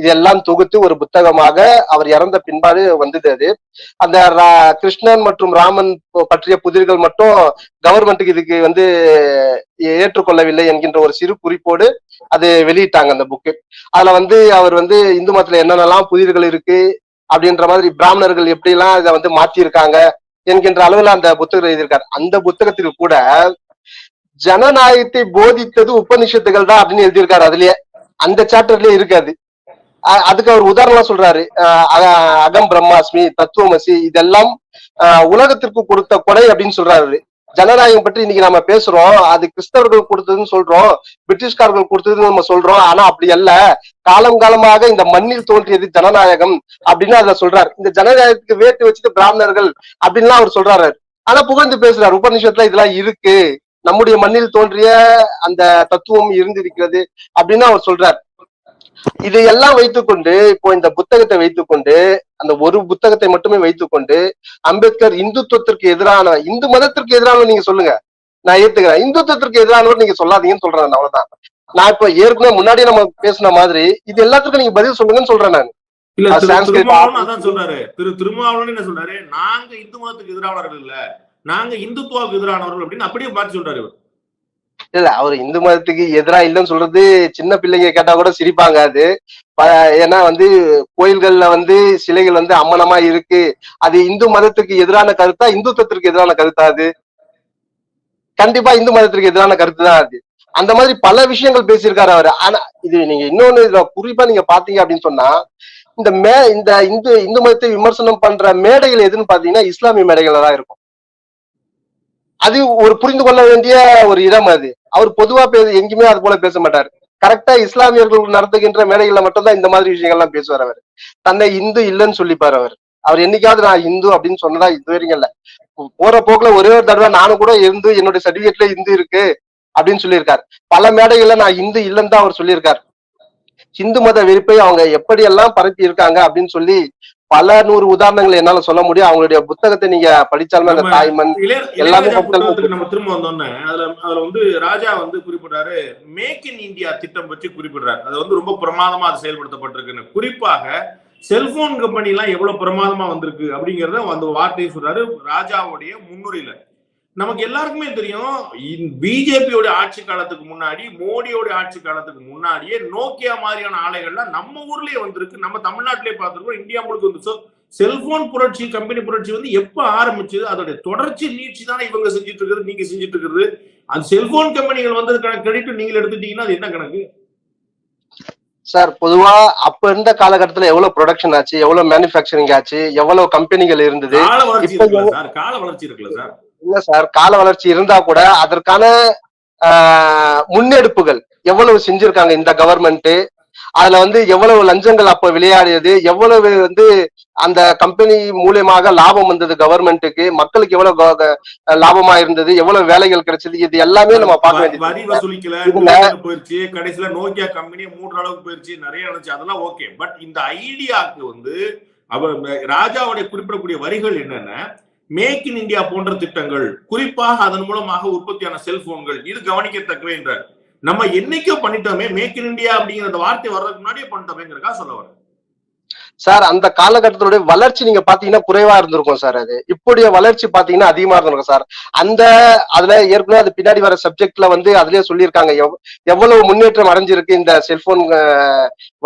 இதெல்லாம் தொகுத்து ஒரு புத்தகமாக அவர் இறந்த பின்பாடு வந்தது. அது அந்த கிருஷ்ணன் மற்றும் ராமன் பற்றிய புதிர்கள் மட்டும் கவர்மெண்ட்டுக்கு இதுக்கு வந்து ஏற்றுக்கொள்ளவில்லை என்கின்ற ஒரு சிறு குறிப்போடு அது வெளியிட்டாங்க அந்த புக்கு. அதுல வந்து அவர் வந்து இந்து மதத்துல என்னென்னலாம் புதிர்கள் இருக்கு அப்படின்ற மாதிரி, பிராமணர்கள் எப்படி எல்லாம் இதை வந்து மாத்தி இருக்காங்க என்கின்ற அளவுல அந்த புத்தகம் எழுதியிருக்காரு. அந்த புத்தகத்தில் கூட ஜனநாயகத்தை போதித்தது உபநிஷத்துகள் தான் அப்படின்னு எழுதியிருக்காரு. அதுலயே அந்த சாப்டர்லயே இருக்காது. அதுக்கு அவர் உதாரணம் சொல்றாரு. அகம் பிரம்மாஸ்மி, தத்துவமசி, இதெல்லாம் உலகத்திற்கு கொடுத்த கொடை அப்படின்னு சொல்றாரு. ஜனநாயகம் பற்றி இன்னைக்கு நம்ம பேசுறோம், அது கிறிஸ்தவர்கள் கொடுத்ததுன்னு சொல்றோம், பிரிட்டிஷ்காரர்கள் கொடுத்ததுன்னு நம்ம சொல்றோம். ஆனா அப்படி அல்ல, காலம் காலமாக இந்த மண்ணில் தோன்றியது ஜனநாயகம் அப்படின்னு அதுல சொல்றாரு. இந்த ஜனநாயகத்துக்கு வேட்டு வச்சுட்டு பிராமணர்கள் அப்படின்லாம் அவர் சொல்றாரு. ஆனா புகழ்ந்து பேசுறாரு, உபநிஷத்துல இதெல்லாம் இருக்கு, நம்முடைய மண்ணில் தோன்றிய அந்த தத்துவம் இருந்திருக்கிறது அப்படின்னு அவர் சொல்றார். இதையெல்லாம் வைத்துக்கொண்டு இப்போ இந்த புத்தகத்தை வைத்துக்கொண்டு, அந்த ஒரு புத்தகத்தை மட்டுமே வைத்துக்கொண்டு அம்பேத்கர் இந்துத்துவத்திற்கு எதிரான, இந்து மதத்திற்கு எதிரான நீங்க சொல்லுங்க, நான் ஏத்துக்கிறேன். இந்துத்துவத்திற்கு எதிரானவர் நீங்க சொல்லாதீங்கன்னு சொல்றேன். அவ்வளவுதான். நான் இப்ப ஏற்கனவே முன்னாடியே நம்ம பேசின மாதிரி இது எல்லாத்துக்கும் நீங்க பதில் சொல்லுங்கன்னு சொல்றேன் நான். அதான் சொல்றாரு திருமாவளவன். என்ன சொல்றாரு? நாங்க இந்து மதத்துக்கு எதிரானவர்கள் இல்ல, நாங்க இந்துத்துவாவுக்கு எதிரானவர்கள் அப்படின்னு அப்படியே பார்த்து சொல்றாரு. இல்ல, அவர் இந்து மதத்துக்கு எதிரா இல்லைன்னு சொல்றது சின்ன பிள்ளைங்க கேட்டா கூட சிரிப்பாங்க. அது ஏன்னா வந்து கோயில்கள்ல வந்து சிலைகள் வந்து அம்மனமா இருக்கு, அது இந்து மதத்துக்கு எதிரான கருத்தா இந்துத்துவத்திற்கு எதிரான கருத்தா? அது கண்டிப்பா இந்து மதத்திற்கு எதிரான கருத்து தான் அது. அந்த மாதிரி பல விஷயங்கள் பேசியிருக்காரு அவரு. ஆனா இது நீங்க இன்னொன்னு இதுல குறிப்பா நீங்க பாத்தீங்க அப்படின்னு சொன்னா, இந்த இந்து மதத்தை விமர்சனம் பண்ற மேடைகள் எதுன்னு பாத்தீங்கன்னா இஸ்லாமிய மேடைகள் தான் இருக்கும். அது ஒரு புரிந்து கொள்ள வேண்டிய ஒரு இடம். அது அவர் பொதுவா எங்கேயுமே அது போல பேச மாட்டாரு. கரெக்டா இஸ்லாமியர்கள் நடத்துகின்ற மேடைகள்ல மட்டும்தான் இந்த மாதிரி விஷயங்கள்லாம் பேசுவார். அவர் தன்னை இந்து இல்லைன்னு சொல்லிப்பாரு. அவர் என்னைக்காவது நான் இந்து அப்படின்னு சொன்னதா இது வரைக்கும் இல்ல. போற போக்குல ஒரே ஒரு தடவை நானும் கூட இருந்து என்னுடைய சர்டிபிகேட்ல இந்து இருக்கு அப்படின்னு சொல்லியிருக்காரு. பல மேடைகள்ல நான் இந்து இல்லைன்னு தான் அவர் சொல்லியிருக்காரு. இந்து மத வெறுப்பை அவங்க எப்படி எல்லாம் பரப்பி இருக்காங்க அப்படின்னு சொல்லி பல 100 உதாரணங்கள் என்னால சொல்ல முடியும். அவங்களுடைய புத்தகத்தை நீங்க படிச்சாலுமே அந்த தாய்மண் எல்லாமே நம்ம திரும்ப வந்தோம்னா அதுல வந்து ராஜா வந்து குறிப்பிட்டாரு, மேக் இன் இந்தியா திட்டம் பற்றி குறிப்பிடுறாரு. அது வந்து ரொம்ப பிரமாதமா அது செயல்படுத்தப்பட்டிருக்குன்னு. குறிப்பாக செல்போன் கம்பெனி எல்லாம் எவ்வளவு பிரமாதமா வந்திருக்கு அப்படிங்கறத அந்த வார்த்தையை சொல்றாரு ராஜாவுடைய முன்னுரையில. நமக்கு எல்லாருக்குமே தெரியும், பிஜேபியோட ஆட்சி காலத்துக்கு முன்னாடி, மோடியோட ஆட்சி காலத்துக்கு முன்னாடியே நோக்கியா மாதிரியான ஆலைகள்லாம் நம்ம ஊர்லயே வந்திருக்கு, நம்ம தமிழ்நாட்டிலேயே பார்த்திருக்கோம், இந்தியா முழுக்க வந்து. செல்போன் புரட்சி, கம்பெனி புரட்சி வந்து எப்ப ஆரம்பிச்சது, அதோட தொடர்ச்சி நீட்சி தானே இவங்க செஞ்சுட்டு இருக்கிறது, நீங்க செஞ்சுட்டு இருக்கிறது. அந்த செல்போன் கம்பெனிகள் வந்ததுக்கான கிரெடிட் நீங்க எடுத்துட்டீங்கன்னா அது என்ன கணக்கு சார்? பொதுவா அப்ப இருந்த காலகட்டத்துல எவ்வளவு ப்ரொடக்ஷன் ஆச்சு, எவ்வளவு மேனுபேக்சரிங் ஆச்சு, எவ்வளவு கம்பெனிகள் இருந்தது. கால வளர்ச்சி இருக்குல்ல சார்? இல்ல சார், கால வளர்ச்சி இருந்தா கூட அதற்கான முன்னெடுப்புகள் எவ்வளவு செஞ்சிருக்காங்க இந்த கவர்மெண்ட். அதுல வந்து எவ்வளவு லஞ்சங்கள் அப்ப விளையாடியது, எவ்வளவு வந்து அந்த கம்பெனி மூலியமாக லாபம் வந்தது கவர்மெண்ட்டுக்கு, மக்களுக்கு எவ்வளவு லாபமா இருந்தது, எவ்வளவு வேலைகள் கிடைச்சது, இது எல்லாமே நம்ம பார்க்க வேண்டியது. வரி வசூலிக்கல போயிருச்சு, கடைசியில நோக்கியா கம்பெனி 3 அளவுக்கு போயிருச்சு, நிறைய இருந்துச்சு, அதெல்லாம் ஓகே. பட் இந்த ஐடியாவுக்கு வந்து அவர் ராஜாவுடைய குறிப்பிடக்கூடிய வரிகள் என்னன்னா, மேக் இன் இந்தியா போன்ற திட்டங்கள், குறிப்பாக அதன் மூலமாக உற்பத்தியான செல்போன்கள், இது கவனிக்கத்தக்கவே என்றார். நம்ம என்னைக்கோ பண்ணிட்டோமே, மேக் இன் இந்தியா அப்படிங்கிற வார்த்தை வர்றதுக்கு முன்னாடியே பண்ணிட்டோமேங்கிறக்கா சொல்ல வர. சார் அந்த காலகட்டத்தினுடைய வளர்ச்சி நீங்க பாத்தீங்கன்னா குறைவா இருந்திருக்கும் சார். அது இப்போடைய வளர்ச்சி பாத்தீங்கன்னா அதிகமா இருந்திருக்கும் சார். அந்த அதுல ஏற்கனவே அது பின்னாடி வர சப்ஜெக்ட்ல வந்து அதுலயே சொல்லியிருக்காங்க எவ்வளவு முன்னேற்றம் அடைஞ்சிருக்கு இந்த செல்போன்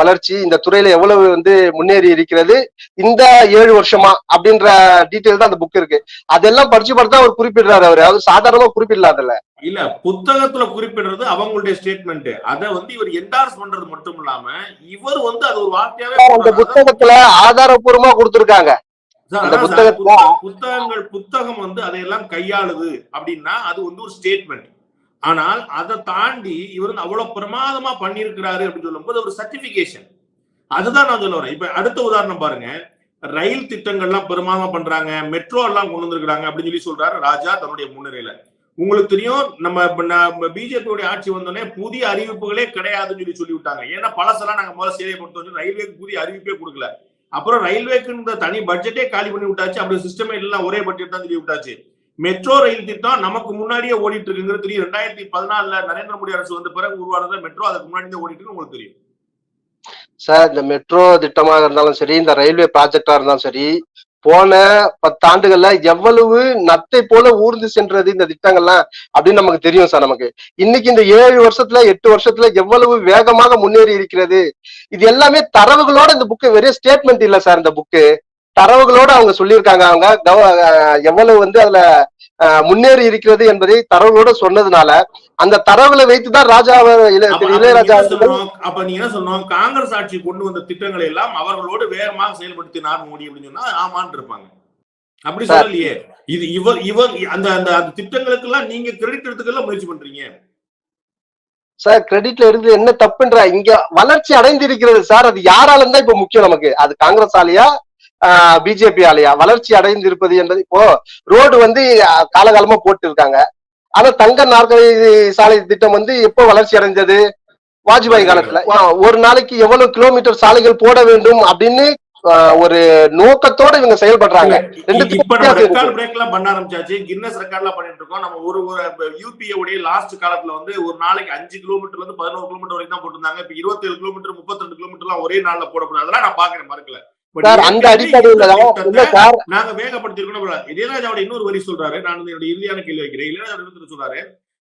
வளர்ச்சி, இந்த துறையில எவ்வளவு வந்து முன்னேறி இருக்கிறது இந்த 7 வருஷமா அப்படின்ற டீட்டெயில் தான் அந்த புக் இருக்கு. அதெல்லாம் படிச்சு பார்த்தா அவர் குறிப்பிடுறாரு. அவர் சாதாரணமா குறிப்பிடலாதுல்ல. இல்ல, புத்தகத்துல குறிப்பிடுறது அவங்களுடைய ஸ்டேட்மெண்ட். அத வந்து இவர் என்டார்ஸ் பண்றது மட்டும் இல்லாம இவர் வந்து அது ஒரு வார்த்தையாவே அந்த புத்தகத்துல ஆதாரபூர்வமா கொடுத்திருக்காங்க. அந்த புத்தகம் வந்து அதையெல்லாம் கையாளுது அப்படின்னா அது வந்து ஒரு ஸ்டேட்மெண்ட். ஆனால் அதை தாண்டி இவர் அவ்வளவு பிரமாதமா பண்ணியிருக்கிறாரு அப்படின்னு சொல்லும் போது ஒரு சர்டிபிகேஷன். அதுதான் நான் சொல்ல வரேன். இப்ப அடுத்த உதாரணம் பாருங்க, ரயில் திட்டங்கள்லாம் பிரமாதமா பண்றாங்க, மெட்ரோ எல்லாம் கொண்டு வந்திருக்கிறாங்க அப்படின்னு சொல்லி சொல்றாரு ராஜா தன்னுடைய முன்னுரையில. உங்களுக்கு தெரியும், நம்ம பிஜேபியோட ஆட்சி வந்தோடனே புதிய அறிவிப்புகளே கிடையாதுன்னு சொல்லி விட்டாங்க. ஏன்னா பழசெல்லாம் நாங்க முதல்ல சேவை பொறுத்த ரயில்வேக்கு புதிய அறிவிப்பே கொடுக்கல. அப்புறம் ரயில்வேக்கு தனி பட்ஜெட்டே காலி பண்ணி விட்டாச்சு. அப்படி சிஸ்டமே எல்லாம் ஒரே பட்ஜெட் தான் சொல்லி விட்டாச்சு. மெட்ரோ ரயில் திட்டம் நமக்கு முன்னாடியே ஓடிட்டு இருக்குங்கிறது தெரியும். 2014 நரேந்திர மோடி அரசு வந்த பிறகு உருவானது மெட்ரோ, அதுக்கு முன்னாடி ஓடிட்டு இருக்கு உங்களுக்கு தெரியும் சார். இந்த மெட்ரோ திட்டமாக இருந்தாலும் சரி, இந்த ரயில்வே ப்ராஜெக்டா இருந்தாலும் சரி, போன 10 ஆண்டுகள்ல எவ்வளவு நத்தை போல ஊர்ந்து சென்றது இந்த திட்டங்கள்லாம் அப்படின்னு நமக்கு தெரியும் சார். நமக்கு இன்னைக்கு இந்த 7 வருஷத்துல 8 வருஷத்துல எவ்வளவு வேகமாக முன்னேறி இருக்கிறது, இது எல்லாமே தரவுகளோட இந்த புக்கு, வெறும் ஸ்டேட்மெண்ட் இல்ல சார். இந்த புக்கு தரவுகளோட அவங்க சொல்லியிருக்காங்க. அவங்க எவ்வளவு வந்து அதுல முன்னேறி இருக்கிறது என்பதை தரவுகளோட சொன்னதுனால அந்த தரவுகளை வைத்துதான் இளையராஜா. அப்ப நீங்க என்ன சொன்னோம், காங்கிரஸ் ஆட்சி கொண்டு வந்த திட்டங்களை எல்லாம் அவர்களோடு வேகமாக செயல்படுத்தினார் மோடி அப்படின்னு சொன்னா ஆமான்னு இருப்பாங்க. அப்படி சொல்லலையே. இது இவர் அந்த அந்த திட்டங்களுக்கு எல்லாம் நீங்க கிரெடிட் எடுத்துக்கல முயற்சி பண்றீங்க சார். கிரெடிட்ல எடுத்து என்ன தப்புன்ற, இங்க வளர்ச்சி அடைந்திருக்கிறது சார். அது யாரால இருந்தா இப்ப முக்கியம் நமக்கு, அது காங்கிரஸ் ஆலையா பிஜேபி ஆலையா வளர்ச்சி அடைந்திருப்பது என்பது. இப்போ ரோடு வந்து காலகாலமா போட்டு இருக்காங்க. ஆனா தங்க நாற்காலி சாலை திட்டம் வந்து எப்போ வளர்ச்சி அடைந்தது? வாஜ்பாய் காலத்துல. ஒரு நாளைக்கு எவ்வளவு கிலோமீட்டர் சாலைகள் போட வேண்டும் அப்படின்னு ஒரு நோக்கத்தோட இவங்க செயல்படுறாங்க. பண்ண ஆரம்பிச்சாச்சு. கின்னஸ் ரெக்கார்ட்லாம் பண்ணிட்டு இருக்கோம். நம்ம ஒரு யூபிஏ உடைய லாஸ்ட் காலத்துல வந்து ஒரு நாளைக்கு 5 கிலோமீட்டர்ல இருந்து 11 கிலோமீட்டர் வரைக்கும் தான் போட்டுருந்தாங்க. இப்ப 27 கிலோமீட்டர் 32 கிலோமீட்டர் எல்லாம் ஒரே நாள்ல போடக்கூடாது. அதெல்லாம் நான் பாக்குறேன், மறுக்கல. அந்த அடிப்படையில நாங்க வேகப்படுத்திருக்கோம். இளையராஜாவோட இன்னொரு வரி சொல்றாரு, நான் என்னுடைய இறுதியான கேள்வி வைக்கிறேன். இளையராஜா சொல்றாரு,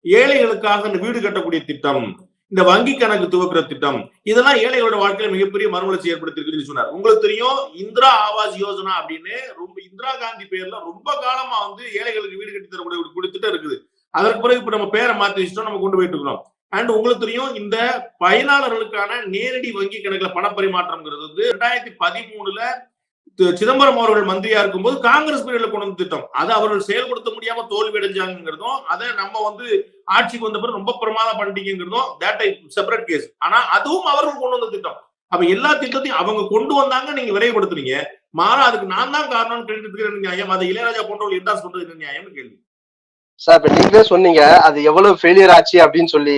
ஏழைகளுக்காக இந்த வீடு கட்டக்கூடிய திட்டம், இந்த வங்கி கணக்கு துவக்கிற திட்டம், இதெல்லாம் ஏழைகளோட வாழ்க்கையில மிகப்பெரிய மறுமலர்ச்சி ஏற்படுத்திருக்குன்னு சொன்னார். உங்களுக்கு தெரியும், இந்திரா ஆவாஸ் யோஜனா அப்படின்னு ரொம்ப இந்திரா காந்தி பேர்ல ரொம்ப காலமா வந்து ஏழைகளுக்கு வீடு கட்டி தரக்கூடிய திட்டம் இருக்குது. அதற்கு பிறகு இப்ப நம்ம பேரை மாத்தி வச்சுட்டோம், நம்ம கொண்டு போயிட்டு இருக்கிறோம். அண்ட் உங்களுக்கு தெரியும், இந்த பயனாளர்களுக்கான நேரடி வங்கி கணக்குல பணப்பரிமாற்றம்ங்கிறது வந்து 2013 சிதம்பரம் அவர்கள் மந்திரியா இருக்கும்போது காங்கிரஸ் பீரியட்ல கொண்டு வந்த திட்டம். அதை அவர்கள் செயல்படுத்த முடியாம தோல்வி அடைஞ்சாங்கிறதும், அதை நம்ம வந்து ஆட்சிக்கு வந்த பிறகு ரொம்ப பிரமாதம் பண்ணிட்டீங்கிறதும் தட் செப்பரேட் கேஸ். ஆனா அதுவும் அவர்கள் கொண்டு வந்த திட்டம். அப்ப எல்லா திட்டத்தையும் அவங்க கொண்டு வந்தாங்க, நீங்க விரைவுபடுத்துறீங்க. மாறா அதுக்கு நான் தான் காரணம் கேட்டு நியாயம், அதை இளையராஜா போன்றவர்கள் என்டாஸ் பண்றது என்ன நியாயம்னு கேள்வி சார். இப்ப நீங்களே சொன்னீங்க அது எவ்வளவு ஃபெயிலியர் ஆச்சு அப்படின்னு சொல்லி,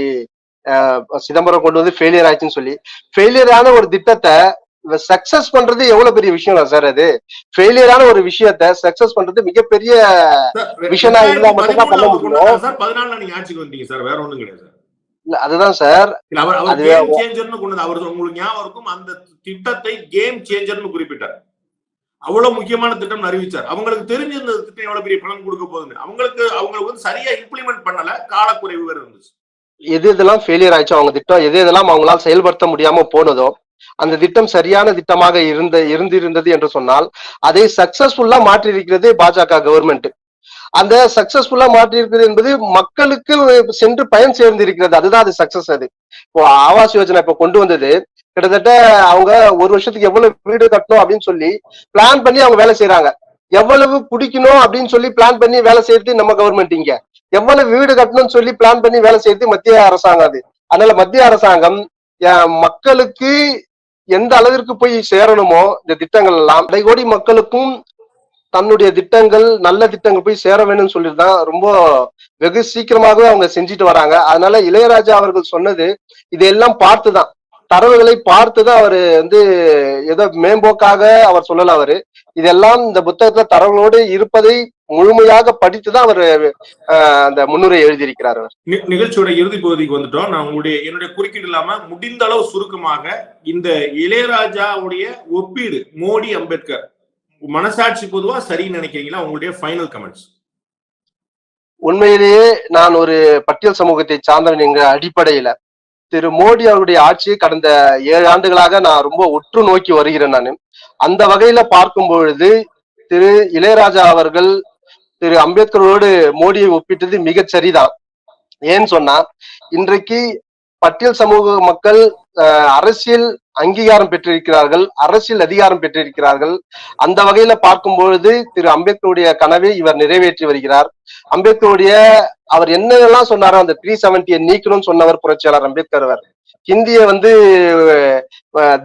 சிதம்பரம் கொண்டு வந்து ஃபெயிலியர் ஆச்சுன்னு சொல்லி. ஃபெயிலியரான ஒரு திட்டத்தை சக்சஸ் பண்றது எவ்வளவு பெரிய விஷயம் சார். அது ஃபெயிலியரான ஒரு விஷயத்த சக்சஸ் பண்றது மிகப்பெரிய விஷயமா இருந்தா மட்டும் தான் பண்ண முடியும். 14 நீங்க ஆட்சிக்கு வந்தீங்க சார், வேற ஒண்ணும் கிடையாது. இல்ல அதுதான் சார், உங்களுக்கு ஞாபகம் இருக்கும், அந்த திட்டத்தை கேம் சேஞ்சர்னு குறிப்பிட்டார். அவ்வளவு முக்கியமான திட்டம் அறிவிச்சார். அவங்களுக்கு தெரிஞ்சிருந்த திட்டம் எவ்வளவு பெரிய பலன் கொடுக்க போகுதுன்னு. அவங்களுக்கு வந்து சரியா இம்ப்ளிமெண்ட் பண்ணல, காலக்குறைவு வேற இருந்துச்சு. எது இதெல்லாம் ஃபெயிலியர் ஆயிடுச்சோ, அவங்க திட்டம் எது இதெல்லாம் அவங்களால செயல்படுத்த முடியாம போனதோ, அந்த திட்டம் சரியான திட்டமாக இருந்திருந்தது என்று சொன்னால் அதை சக்சஸ்ஃபுல்லா மாற்றி இருக்கிறது பாஜக கவர்மெண்ட். அந்த சக்சஸ்ஃபுல்லா மாற்றி இருக்கிறது என்பது மக்களுக்கு சென்று பயன் சேர்ந்திருக்கிறது. அதுதான் அது சக்சஸ். அது இப்போ ஆவாஸ் யோஜனா இப்ப கொண்டு வந்தது, கிட்டத்தட்ட அவங்க ஒரு வருஷத்துக்கு எவ்வளவு வீடு கட்டணும் அப்படின்னு சொல்லி பிளான் பண்ணி அவங்க வேலை செய்யறாங்க. எவ்வளவு குடிக்கணும் அப்படின்னு சொல்லி பிளான் பண்ணி வேலை செய்யறது நம்ம கவர்மெண்ட். இங்க எவ்வளவு வீடு கட்டணும்னு சொல்லி பிளான் பண்ணி வேலை செய்யறது மத்திய அரசாங்கம். அது அதனால மத்திய அரசாங்கம் மக்களுக்கு எந்த அளவிற்கு போய் சேரணுமோ இந்த திட்டங்கள் எல்லாம் 1 கோடி மக்களுக்கும் தன்னுடைய திட்டங்கள், நல்ல திட்டங்கள் போய் சேர வேணும்னு சொல்லிட்டுதான் ரொம்ப வெகு சீக்கிரமாகவே அவங்க செஞ்சுட்டு வராங்க. அதனால இளையராஜா அவர்கள் சொன்னது இதெல்லாம் பார்த்துதான், தரவுகளை பார்த்துதான் அவரு வந்து ஏதோ மேம்போக்காக அவர் சொல்லல. அவரு இதெல்லாம் இந்த புத்தகத்துல தரவுகளோடு இருப்பதை முழுமையாக படித்துதான் அவர் அந்த முன்னுரை எழுதியிருக்கிறார். அவர் நிகழ்ச்சியோட இறுதி பகுதிக்கு வந்துட்டோம். நான் என்னுடைய குறுக்கீடு இல்லாம முடிந்த அளவு சுருக்கமாக இந்த இளையராஜாவுடைய ஒப்பீடு மோடி அம்பேத்கர் மனசாட்சி பொதுவா சரின்னு நினைக்கிறீங்களா? உங்களுடைய ஃபைனல் கமெண்ட்ஸ். உண்மையிலேயே நான் ஒரு பட்டியல் சமூகத்தை சார்ந்தவன் என்ற அடிப்படையில திரு மோடி அவருடைய ஆட்சியை கடந்த 7 ஆண்டுகளாக நான் ரொம்ப உற்று நோக்கி வருகிறேன். நான் அந்த வகையில பார்க்கும் பொழுது திரு இளையராஜா அவர்கள் திரு அம்பேத்கரோடு மோடியை ஒப்பிட்டது மிகச் சரிதான். ஏன்னு சொன்னா, இன்றைக்கு பட்டியல் சமூக மக்கள் அரசியல் அங்கீகாரம் பெற்றிருக்கிறார்கள், அரசியல் அதிகாரம் பெற்றிருக்கிறார்கள். அந்த வகையில பார்க்கும் பொழுது திரு அம்பேத்கருடைய கனவை இவர் நிறைவேற்றி வருகிறார். அம்பேத்கருடைய அவர் என்னென்னலாம் சொன்னாரோ அந்த 370 நீக்கணும்னு சொன்னவர் புரட்சியாளர் அம்பேத்கர். அவர் ஹிந்தியை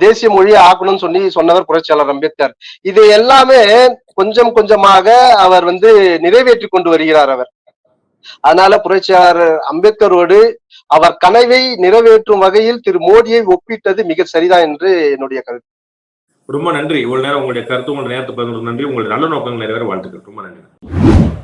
தேசிய மொழியை ஆக்கணும்னு சொன்னவர் புரட்சியாளர் அம்பேத்கர். இது எல்லாமே கொஞ்சம் கொஞ்சமாக அவர் நிறைவேற்றி கொண்டு வருகிறார் அவர். அதனால புரட்சியாளர் அம்பேத்கரோடு அவர் கனவை நிறைவேற்றும் வகையில் திரு மோடியை ஒப்பிட்டது மிக சரிதான் என்று என்னுடைய கருத்து. ரொம்ப நன்றி. இவ்வளவு நேரம் உங்களுடைய கருத்து, உங்களுடைய நேரத்தை பகிர்ந்ததுக்கு நன்றி. உங்களுடைய நல்ல நோக்கங்கள் நிறைவேற வாழ்த்துக்கள். ரொம்ப நன்றி.